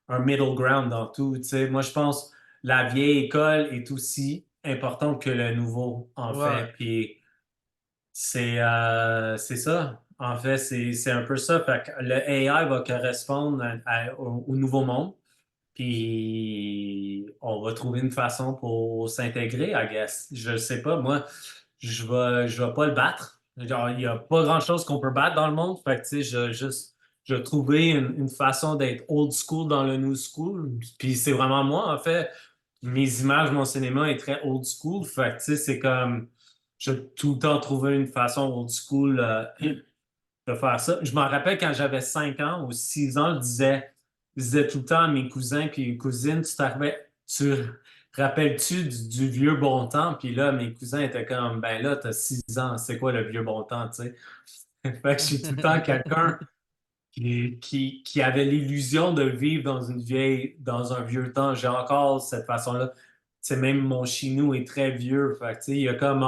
Speaker 4: un middle ground dans tout. Tu sais, moi, je pense que la vieille école est aussi importante que le nouveau, en
Speaker 3: ouais,
Speaker 4: fait. Puis c'est ça. En fait, c'est un peu ça. Fait que le AI va correspondre au nouveau monde. Puis on va trouver une façon pour s'intégrer, I guess. Je sais pas. Moi, je vais pas le battre. Genre, il y a pas grand-chose qu'on peut battre dans le monde. Fait que, tu sais, je vais trouver une façon d'être old school dans le new school. Puis c'est vraiment moi, en fait. Mes images, mon cinéma est très old school. Fait que, tu sais, c'est comme je vais tout le temps trouver une façon old school de faire ça. Je m'en rappelle quand j'avais 5 ans ou 6 ans, je disais tout le temps à mes cousins puis cousines, tu rappelles-tu du vieux bon temps? Puis là, mes cousins étaient comme, ben là, t'as 6 ans, c'est quoi le vieux bon temps, tu sais? Fait que je suis tout le temps quelqu'un qui avait l'illusion de vivre dans un vieux temps. J'ai encore cette façon-là. Tu sais, même mon chinou est très vieux. Fait que, tu sais, il y a comme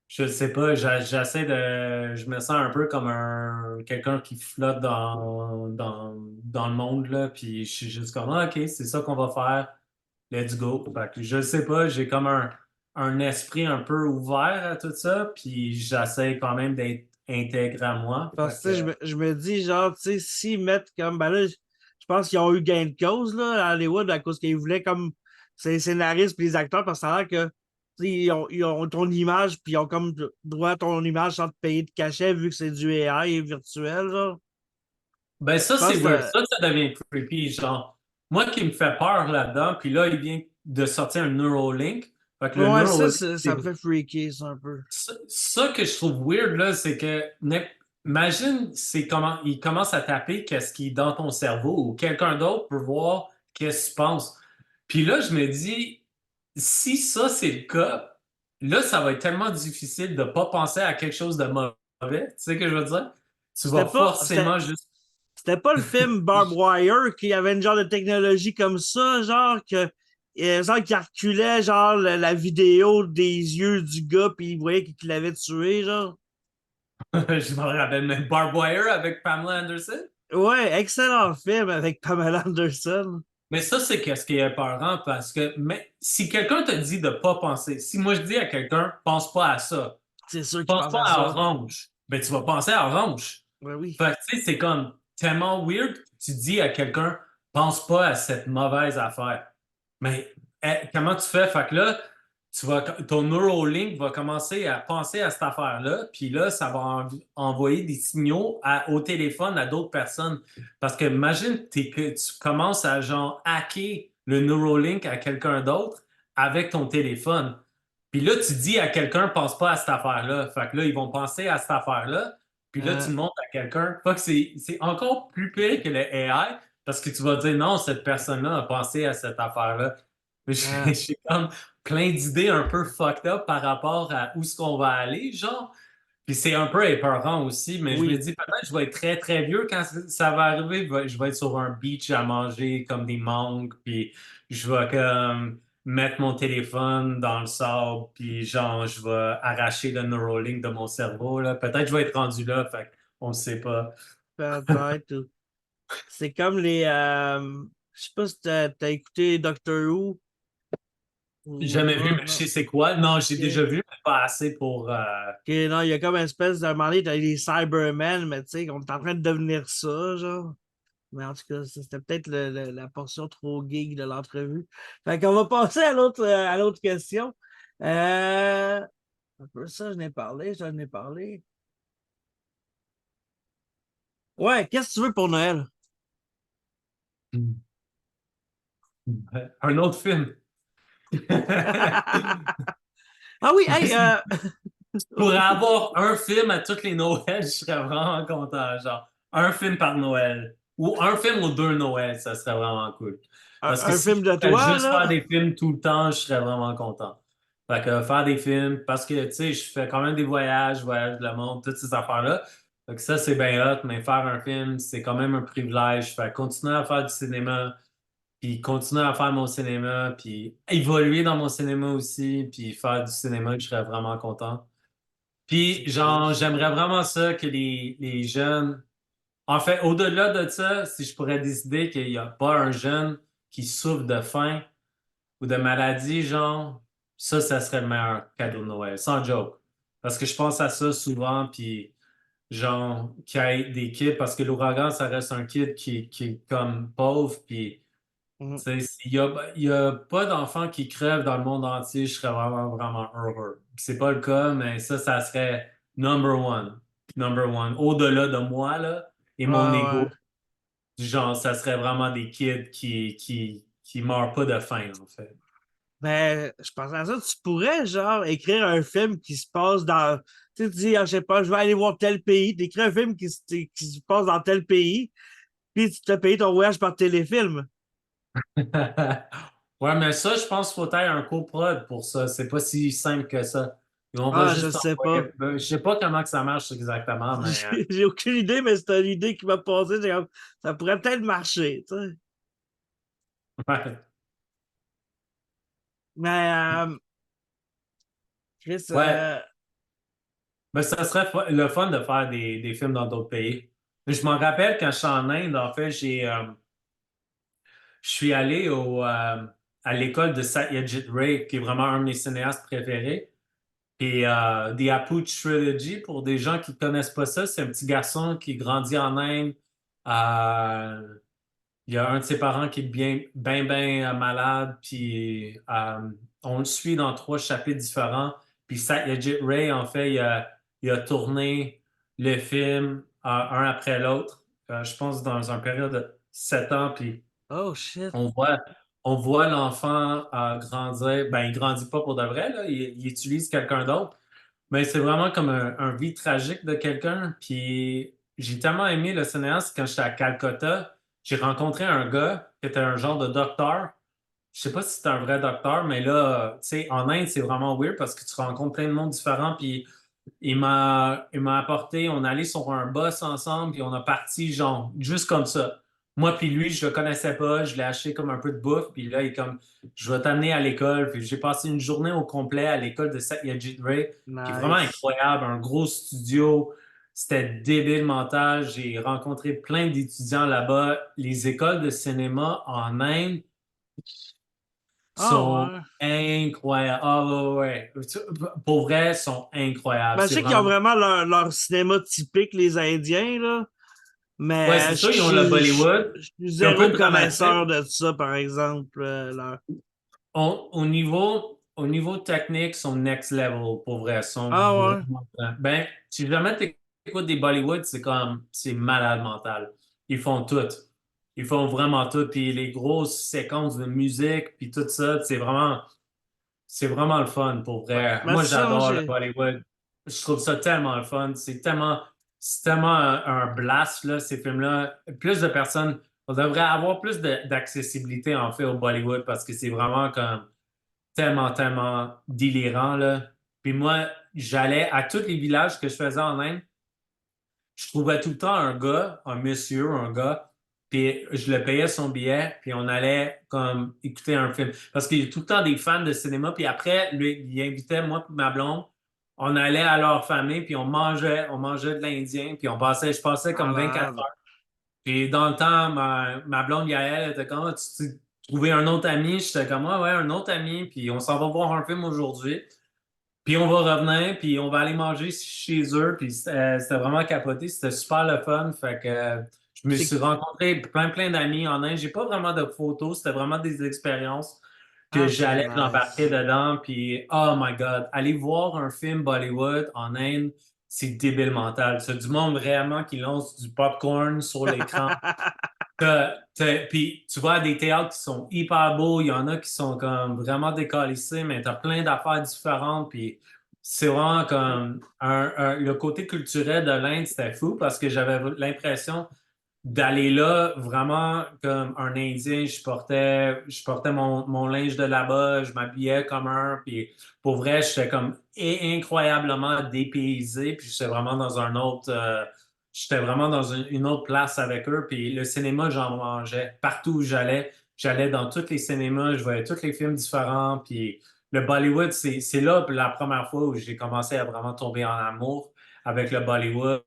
Speaker 4: je sais pas, je me sens un peu comme quelqu'un qui flotte dans le monde, là, puis je suis juste comme, ah, OK, c'est ça qu'on va faire, let's go. Fait que je sais pas, j'ai comme un esprit un peu ouvert à tout ça, puis j'essaie quand même d'être intègre à moi.
Speaker 3: parce que tu sais, je me dis, genre, tu sais, s'ils mettent comme, ben là, je pense qu'ils ont eu gain de cause, là, à Hollywood, à cause qu'ils voulaient comme, ces scénaristes et les acteurs, parce que ça a l'air que, tu sais, ils ont ton image, puis ils ont comme droit à ton image sans te payer de cachet, vu que c'est du AI et virtuel, genre.
Speaker 4: Ben
Speaker 3: Je
Speaker 4: ça, c'est
Speaker 3: pense
Speaker 4: weird.
Speaker 3: que,
Speaker 4: Ça devient creepy. Genre, moi qui me fait peur là-dedans, puis là, il vient de sortir un Neuralink. Fait que le
Speaker 3: ouais,
Speaker 4: Neuralink,
Speaker 3: ça me fait freaker, ça, un peu.
Speaker 4: ça que je trouve weird, là, c'est que imagine c'est comment il commence à taper qu'est-ce qui est dans ton cerveau ou quelqu'un d'autre peut voir qu'est-ce que tu penses. Puis là, je me dis, si ça c'est le cas, là, ça va être tellement difficile de pas penser à quelque chose de mauvais. Tu sais ce que je veux dire? Tu vas
Speaker 3: C'était pas, c'était,
Speaker 4: forcément juste.
Speaker 3: C'était pas le film Barb Wire qui avait une genre de technologie comme ça, genre qui reculait genre la vidéo des yeux du gars puis il voyait qu'il l'avait tué, genre.
Speaker 4: Je me rappelle même Barbed Wire avec Pamela Anderson.
Speaker 3: Ouais, excellent film avec Pamela Anderson.
Speaker 4: Mais ça, c'est qu'est-ce qui est épeurant parce que si quelqu'un te dit de pas penser, si moi je dis à quelqu'un, pense pas à ça,
Speaker 3: C'est sûr qu'il
Speaker 4: pense
Speaker 3: pense
Speaker 4: pas
Speaker 3: à
Speaker 4: à
Speaker 3: ça.
Speaker 4: orange, ben tu vas penser à orange.
Speaker 3: Ouais, oui.
Speaker 4: Fait que tu sais, c'est comme tellement weird que tu dis à quelqu'un, pense pas à cette mauvaise affaire. Mais comment tu fais? Fait que là, ton Neuralink va commencer à penser à cette affaire-là, puis là, ça va envoyer des signaux au téléphone à d'autres personnes. Parce que imagine que tu commences à genre hacker le Neuralink à quelqu'un d'autre avec ton téléphone. Puis là, tu dis à quelqu'un, pense pas à cette affaire-là. Fait que là, ils vont penser à cette affaire-là. Puis là, tu
Speaker 3: Euh,
Speaker 4: le montres à quelqu'un. Fait que c'est encore plus pire que le AI parce que tu vas dire non, cette personne-là a pensé à cette affaire-là. Mais
Speaker 3: euh,
Speaker 4: j'ai comme plein d'idées un peu fucked up par rapport à où est-ce qu'on va aller, genre. Puis c'est un peu épeurant aussi, mais je me
Speaker 3: oui.
Speaker 4: dis peut-être que je vais être très très vieux quand ça va arriver. Je vais être sur un beach à manger comme des mangues, puis je vais comme mettre mon téléphone dans le sable, puis genre, je vais arracher le Neuralink de mon cerveau, là. Peut-être que je vais être rendu là, fait on ne sait pas.
Speaker 3: Peut-être. C'est comme les. Je sais pas si t'as écouté Doctor Who.
Speaker 4: J'ai
Speaker 3: Ou
Speaker 4: jamais vu,
Speaker 3: pas,
Speaker 4: mais je
Speaker 3: non.
Speaker 4: sais c'est quoi. Non, j'ai déjà
Speaker 3: Ok.
Speaker 4: vu, mais pas assez pour.
Speaker 3: Ok, non, il y a comme une espèce de moment donné, t'as les Cybermen, mais tu sais, on est en train de devenir ça, genre. Mais en tout cas, c'était peut-être la portion trop geek de l'entrevue. Fait qu'on va passer à l'autre question. Un peu ça, j'en ai parlé. Ouais, qu'est-ce que tu veux pour Noël?
Speaker 4: Un autre film.
Speaker 3: Ah oui, hey,
Speaker 4: Pour avoir un film à toutes les Noëls, je serais vraiment content. Genre, un film par Noël. Ou un film ou deux Noëls, ça serait vraiment cool. Parce que
Speaker 3: un
Speaker 4: si
Speaker 3: film
Speaker 4: je
Speaker 3: de
Speaker 4: pouvais
Speaker 3: toi,
Speaker 4: juste faire
Speaker 3: là?
Speaker 4: des films tout le temps, je serais vraiment content. Fait que faire des films, parce que, tu sais, je fais quand même des voyages, voyage le monde, toutes ces affaires-là. Fait que ça, c'est bien hot, mais faire un film, c'est quand même un privilège. Fait que continuer à faire du cinéma, puis continuer à faire mon cinéma, puis évoluer dans mon cinéma aussi, puis faire du cinéma, je serais vraiment content. Puis,
Speaker 3: C'est cool,
Speaker 4: genre,
Speaker 3: ça.
Speaker 4: j'aimerais vraiment ça que les jeunes. En fait, au-delà de ça, si je pourrais décider qu'il n'y a pas un jeune qui souffre de faim ou de maladie, genre, ça serait le meilleur cadeau de Noël, sans joke. Parce que je pense à ça souvent, puis genre, qu'il y ait des kids, parce que l'ouragan, ça reste un kid qui est comme pauvre, puis
Speaker 3: Mhm.
Speaker 4: tu sais, il y a pas d'enfants qui crèvent dans le monde entier, je serais vraiment, vraiment heureux. C'est pas le cas, mais ça serait number one. Number one. Au-delà de moi, là, et mon
Speaker 3: Ah ouais.
Speaker 4: ego, genre, ça serait vraiment des kids qui meurent pas de faim, en fait.
Speaker 3: Mais je pense à ça, tu pourrais, genre, écrire un film qui se passe dans. Tu sais, tu dis, ah, je sais pas, je vais aller voir tel pays. T'écris un film qui se passe dans tel pays, puis tu te payes ton voyage par téléfilm.
Speaker 4: Ouais, mais ça, je pense qu'il faut être un coprod pour ça. C'est pas si simple que ça. Et on va
Speaker 3: Ah, je
Speaker 4: juste
Speaker 3: sais
Speaker 4: envoyer.
Speaker 3: pas.
Speaker 4: Je sais pas comment que ça marche exactement, mais
Speaker 3: J'ai aucune idée, mais c'est une idée qui m'a passé. Ça pourrait peut-être marcher, tu sais.
Speaker 4: ouais.
Speaker 3: Mais, Chris,
Speaker 4: Ouais. Ben, ça serait le fun de faire des films dans d'autres pays. Je m'en rappelle quand je suis en Inde, en fait, je suis allé à l'école de Satyajit Ray, qui est vraiment un de mes cinéastes préférés. Et The Apuch Trilogy, pour des gens qui ne connaissent pas ça, c'est un petit garçon qui grandit en Inde. Euh, il y a un de ses parents qui est bien malade, puis on le suit dans trois chapitres différents. Puis Satyajit Ray, en fait, il a tourné le film un après l'autre, je pense dans un période de 7 ans, puis
Speaker 3: oh shit.
Speaker 4: on voit, on voit l'enfant grandir. Ben, il grandit pas pour de vrai, là, il utilise quelqu'un d'autre. Mais c'est vraiment comme un vie tragique de quelqu'un. Puis j'ai tellement aimé le cinéaste quand j'étais à Calcutta. J'ai rencontré un gars qui était un genre de docteur. Je sais pas si c'est un vrai docteur, mais là, tu sais, en Inde, c'est vraiment weird parce que tu rencontres plein de monde différent. Puis il m'a apporté, on allait sur un bus ensemble, puis on a parti, genre, juste comme ça. Moi, puis lui, je le connaissais pas, je l'ai acheté comme un peu de bouffe, puis là, il est comme, je vais t'amener à l'école. Puis j'ai passé une journée au complet à l'école de Satyajit Ray, qui est vraiment
Speaker 3: Nice.
Speaker 4: incroyable, un gros studio. C'était débile mental. J'ai rencontré plein d'étudiants là-bas. Les écoles de cinéma en Inde
Speaker 3: Ah
Speaker 4: sont
Speaker 3: ouais.
Speaker 4: incroyables. Ah ouais, ouais. Pour vrai, sont incroyables.
Speaker 3: Ben, je
Speaker 4: C'est
Speaker 3: sais qu'ils ont
Speaker 4: vraiment.
Speaker 3: vraiment leur cinéma typique, les Indiens, là.
Speaker 4: Ouais, c'est
Speaker 3: Mais
Speaker 4: ça, ils ont le Bollywood.
Speaker 3: je suis
Speaker 4: C'est un peu
Speaker 3: zéro
Speaker 4: dramatique.
Speaker 3: connaisseur de ça, par exemple.
Speaker 4: Au niveau technique, ils sont next level, pour vrai. Ils sont
Speaker 3: Ah ouais.
Speaker 4: vraiment. Ben, si jamais tu écoutes des Bollywood, c'est comme, c'est malade mental. Ils font tout. Ils font vraiment tout. Puis les grosses séquences de musique, puis tout ça, c'est vraiment le fun, pour vrai.
Speaker 3: Ben,
Speaker 4: Moi,
Speaker 3: c'est ça, moi,
Speaker 4: j'adore le Bollywood. Je trouve ça tellement le fun. C'est tellement un blast, là, ces films-là. Plus de personnes, on devrait avoir plus d'accessibilité, en fait, au Bollywood parce que c'est vraiment comme tellement délirant, là. Puis moi, j'allais à tous les villages que je faisais en Inde, je trouvais tout le temps un gars, un monsieur, un gars Puis je le payais son billet, puis on allait comme écouter un film. Parce qu'il y a tout le temps des fans de cinéma, puis après, lui, il invitait moi et ma blonde. On allait à leur famille, puis on mangeait de l'Indien, puis je passais comme 24
Speaker 3: Malade.
Speaker 4: heures. Puis dans le temps, ma blonde Gaëlle elle était comme, ah, tu trouvé un autre ami? J'étais comme, ouais, un autre ami, puis on s'en va voir un film aujourd'hui. Puis on va revenir, puis on va aller manger chez eux, puis c'était vraiment capoté, c'était super le fun. Fait que je me
Speaker 3: C'est...
Speaker 4: suis rencontré plein d'amis en Inde. J'ai pas vraiment de photos, c'était vraiment des expériences que
Speaker 3: Ah, c'est
Speaker 4: j'allais embarquer
Speaker 3: nice.
Speaker 4: dedans. Puis oh my God, aller voir un film Bollywood en Inde, c'est débile mental. C'est du monde vraiment qui lance du popcorn sur l'écran. Puis tu vois des théâtres qui sont hyper beaux, il y en a qui sont comme vraiment décalissés, mais tu as plein d'affaires différentes. Puis c'est vraiment comme le côté culturel de l'Inde, c'était fou parce que j'avais l'impression d'aller là vraiment comme un Indien. Je portais mon linge de là-bas, je m'habillais comme un, puis pour vrai, j'étais comme incroyablement dépaysé, puis j'étais vraiment dans une autre place avec eux, puis le cinéma, j'en mangeais partout où j'allais. J'allais dans tous les cinémas, je voyais tous les films différents, puis le Bollywood, c'est là la première fois où j'ai commencé à vraiment tomber en amour avec le Bollywood,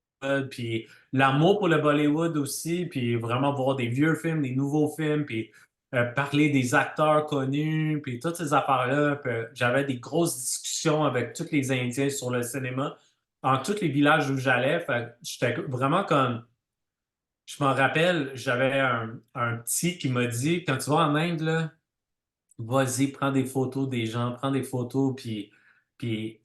Speaker 4: puis l'amour pour le Bollywood aussi, puis vraiment voir des vieux films, des nouveaux films, puis parler des acteurs connus, puis toutes ces affaires-là. Puis j'avais des grosses discussions avec tous les Indiens sur le cinéma, dans tous les villages où j'allais. Fait que j'étais vraiment comme... Je m'en rappelle, j'avais un petit qui m'a dit, quand tu vas en Inde, là, vas-y, prends des photos des gens, prends des photos, puis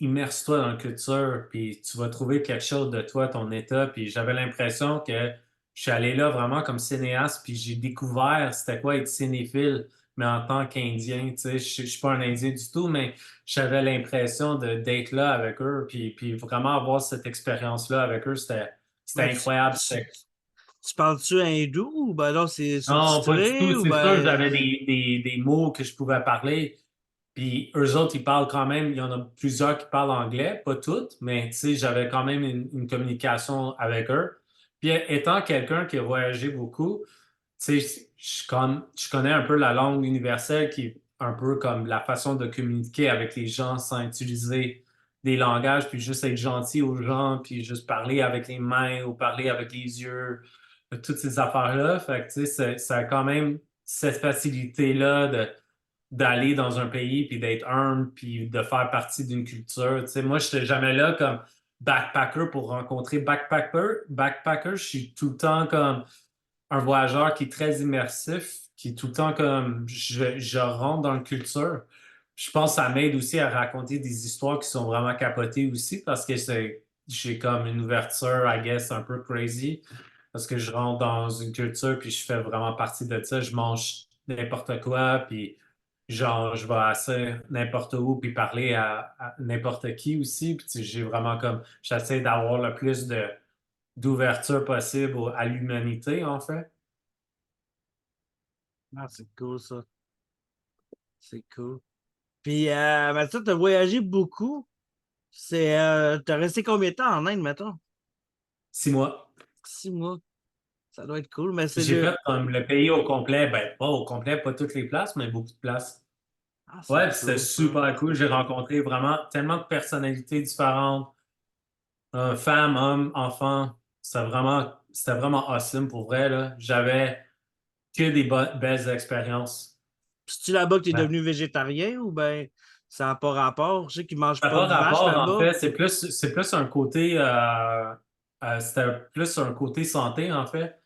Speaker 4: immerse-toi dans la culture, puis tu vas trouver quelque chose de toi, ton état. Puis j'avais l'impression que je suis allé là vraiment comme cinéaste, puis j'ai découvert c'était quoi être cinéphile, mais en tant qu'Indien, tu sais, je suis pas un Indien du tout, mais j'avais l'impression d'être là avec eux, puis vraiment avoir cette expérience-là avec eux, c'était
Speaker 3: Ben,
Speaker 4: incroyable.
Speaker 3: tu parles-tu hindou ou ben non, c'est
Speaker 4: Non, pas du
Speaker 3: sous-titré
Speaker 4: tout.
Speaker 3: ou
Speaker 4: C'est sûr,
Speaker 3: ben.
Speaker 4: j'avais des mots que je pouvais parler. Puis eux autres, ils parlent quand même, il y en a plusieurs qui parlent anglais, pas toutes, mais tu sais, j'avais quand même une communication avec eux. Puis étant quelqu'un qui a voyagé beaucoup, tu sais, je connais un peu la langue universelle qui est un peu comme la façon de communiquer avec les gens sans utiliser des langages, puis juste être gentil aux gens, puis juste parler avec les mains ou parler avec les yeux, toutes ces affaires-là. Fait que, tu sais, ça a quand même cette facilité-là d'aller dans un pays, puis d'être humble, puis de faire partie d'une culture. Tu sais, moi, je n'étais jamais là comme backpacker pour rencontrer backpacker. Backpacker, je suis tout le temps comme un voyageur qui est très immersif, qui est tout le temps comme je rentre dans la culture. Je pense que ça m'aide aussi à raconter des histoires qui sont vraiment capotées aussi parce que j'ai comme une ouverture, I guess, un peu crazy parce que je rentre dans une culture puis je fais vraiment partie de ça. Je mange n'importe quoi puis genre je vais assez n'importe où puis parler à n'importe qui aussi. Puis tu sais, j'ai vraiment comme j'essaie d'avoir le plus d'ouverture possible à l'humanité en fait.
Speaker 3: Ah, c'est cool ça. C'est cool. Puis, ben, ça, t'as voyagé beaucoup. T'as resté combien de temps en Inde, mettons?
Speaker 4: 6 mois.
Speaker 3: 6 mois. Ça doit être cool, mais c'est
Speaker 4: J'ai
Speaker 3: le.
Speaker 4: fait comme le pays au complet, ben pas au complet, pas toutes les places, mais beaucoup de places.
Speaker 3: Ah, c'est
Speaker 4: Ouais, puis c'était
Speaker 3: cool ça.
Speaker 4: super cool. J'ai rencontré vraiment tellement de personnalités différentes, femmes, hommes, enfants. C'était vraiment awesome pour vrai, là. J'avais que des belles expériences.
Speaker 3: C'est-tu là-bas que t'es
Speaker 4: Ouais.
Speaker 3: devenu végétarien ou ben ça n'a pas rapport? Je sais qu'ils mangent
Speaker 4: Ça n'a
Speaker 3: pas
Speaker 4: pas
Speaker 3: de vache
Speaker 4: rapport, en
Speaker 3: là-bas.
Speaker 4: fait. C'est plus un côté, c'était plus un côté santé, en fait.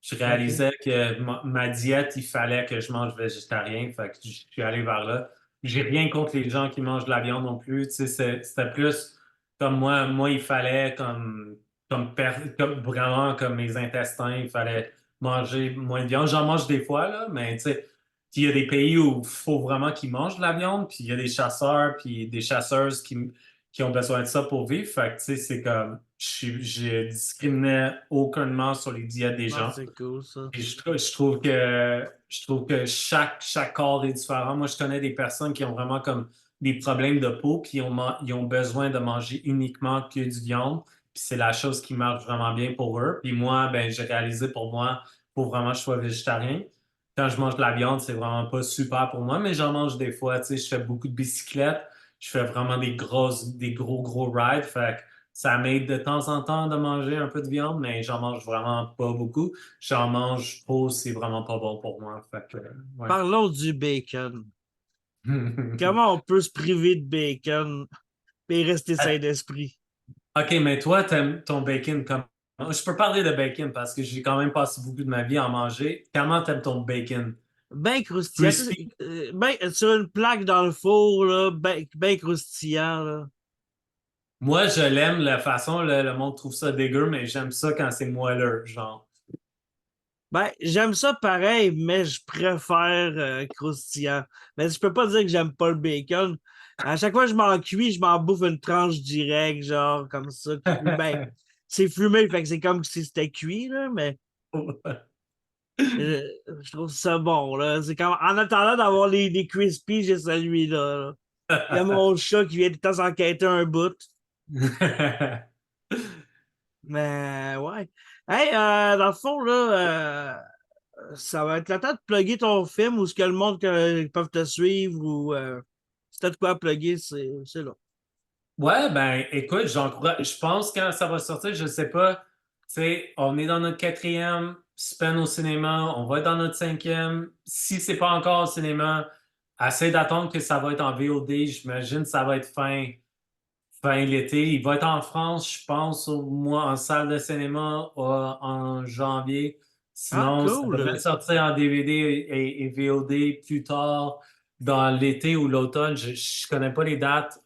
Speaker 4: Je
Speaker 3: OK.
Speaker 4: réalisais que ma diète, il fallait que je mange végétarien. Fait que je suis allé vers là. J'ai rien contre les gens qui mangent de la viande non plus. Tu sais, c'était plus comme moi, il fallait comme vraiment comme mes intestins, il fallait manger moins de viande. J'en mange des fois, là, mais tu sais, il y a des pays où il faut vraiment qu'ils mangent de la viande, puis il y a des chasseurs, puis des chasseuses qui ont besoin de ça pour vivre. Fait que tu sais, c'est comme je discriminais aucunement sur les diètes des
Speaker 3: Ah,
Speaker 4: gens.
Speaker 3: c'est cool ça.
Speaker 4: Et je trouve que chaque corps est différent. Moi, je connais des personnes qui ont vraiment comme des problèmes de peau, puis ils ont besoin de manger uniquement que du viande. Puis c'est la chose qui marche vraiment bien pour eux. Puis moi, ben, j'ai réalisé pour moi, faut vraiment que je sois végétarien. Quand je mange de la viande, c'est vraiment pas super pour moi, mais j'en mange des fois. Tu sais, je fais beaucoup de bicyclette. Je fais vraiment des gros rides. Fait que ça m'aide de temps en temps de manger un peu de viande, mais j'en mange vraiment pas beaucoup. J'en mange trop, c'est vraiment pas bon pour moi. Fait que, ouais.
Speaker 3: Parlons du bacon. Comment on peut se priver de bacon et rester sain d'esprit?
Speaker 4: OK, mais toi, t'aimes ton bacon comme... Je peux parler de bacon parce que j'ai quand même passé beaucoup de ma vie à en manger. Comment t'aimes ton bacon?
Speaker 3: Ben croustillant.
Speaker 4: Crispy?
Speaker 3: Ben, sur une plaque dans le four, là, ben croustillant. Là.
Speaker 4: Moi, je l'aime, la façon, le monde trouve ça dégueu, mais j'aime ça quand c'est moelleux, genre.
Speaker 3: Ben, j'aime ça pareil, mais je préfère croustillant. Mais je peux pas dire que j'aime pas le bacon. À chaque fois que je m'en cuis, je m'en bouffe une tranche directe, genre comme ça. Ben, c'est fumé, fait que c'est comme si c'était cuit, là, mais euh, je trouve ça bon, là. C'est comme, en attendant d'avoir les crispy, j'ai celui-là. Là. Il y a mon chat qui vient de temps enquêter un bout. Mais ouais. Hey, dans le fond, là, ça va être le temps de plugger ton film ou ce que le monde peuvent te suivre ou si t'as de quoi à plugger, c'est là.
Speaker 4: Ouais, ben écoute, j'encourage. Je pense que quand ça va sortir, je sais pas. Tu sais, on est dans notre quatrième semaine au cinéma, on va être dans notre cinquième. Si c'est pas encore au cinéma, essaie d'attendre que ça va être en VOD. J'imagine que ça va être fin l'été. Il va être en France, je pense, au moins en salle de cinéma en janvier.
Speaker 3: Ah,
Speaker 4: Sinon, ça devrait
Speaker 3: cool.
Speaker 4: sortir en DVD et VOD plus tard dans l'été ou l'automne. Je connais pas les dates.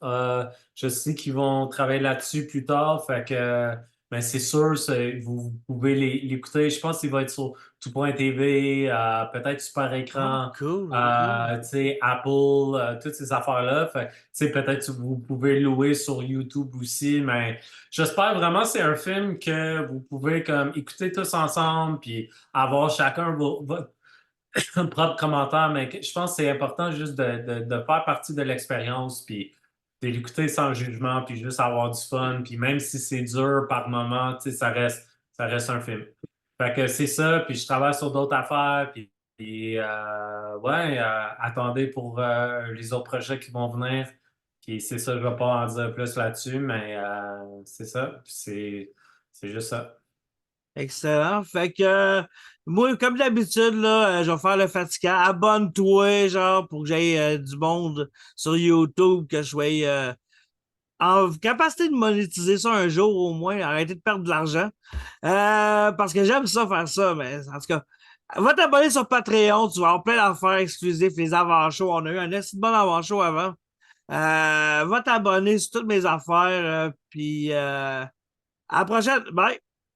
Speaker 4: Je sais qu'ils vont travailler là-dessus plus tard. Fait que ben c'est sûr, vous pouvez l'écouter. Je pense qu'il va être sur tout.tv, peut-être Super
Speaker 3: Ah,
Speaker 4: Écran,
Speaker 3: cool, cool.
Speaker 4: tu sais, Apple, toutes ces affaires-là. Fait que, tu sais, peut-être que vous pouvez le louer sur YouTube aussi, mais j'espère vraiment que c'est un film que vous pouvez comme écouter tous ensemble puis avoir chacun votre propre commentaire. Mais je pense que c'est important juste de faire partie de l'expérience puis de l'écouter sans jugement puis juste avoir du fun. Puis même si c'est dur par moment, tu sais, ça reste un film. Fait que c'est ça, puis je travaille sur d'autres affaires, puis ouais, attendez pour les autres projets qui vont venir. Puis c'est ça, je ne vais pas en dire plus là-dessus, mais c'est ça. Puis c'est juste ça.
Speaker 3: Excellent. Fait que moi, comme d'habitude, là, je vais faire le fatigant. Abonne-toi, genre, pour que j'aie du monde sur YouTube, que je sois en capacité de monétiser ça un jour au moins, arrêter de perdre de l'argent. Parce que j'aime ça faire ça, mais en tout cas, va t'abonner sur Patreon, tu vas avoir plein d'affaires exclusives, les avant-shows. On a eu un assez bon avant-show avant. Va t'abonner sur toutes mes affaires, puis à la prochaine. Bye!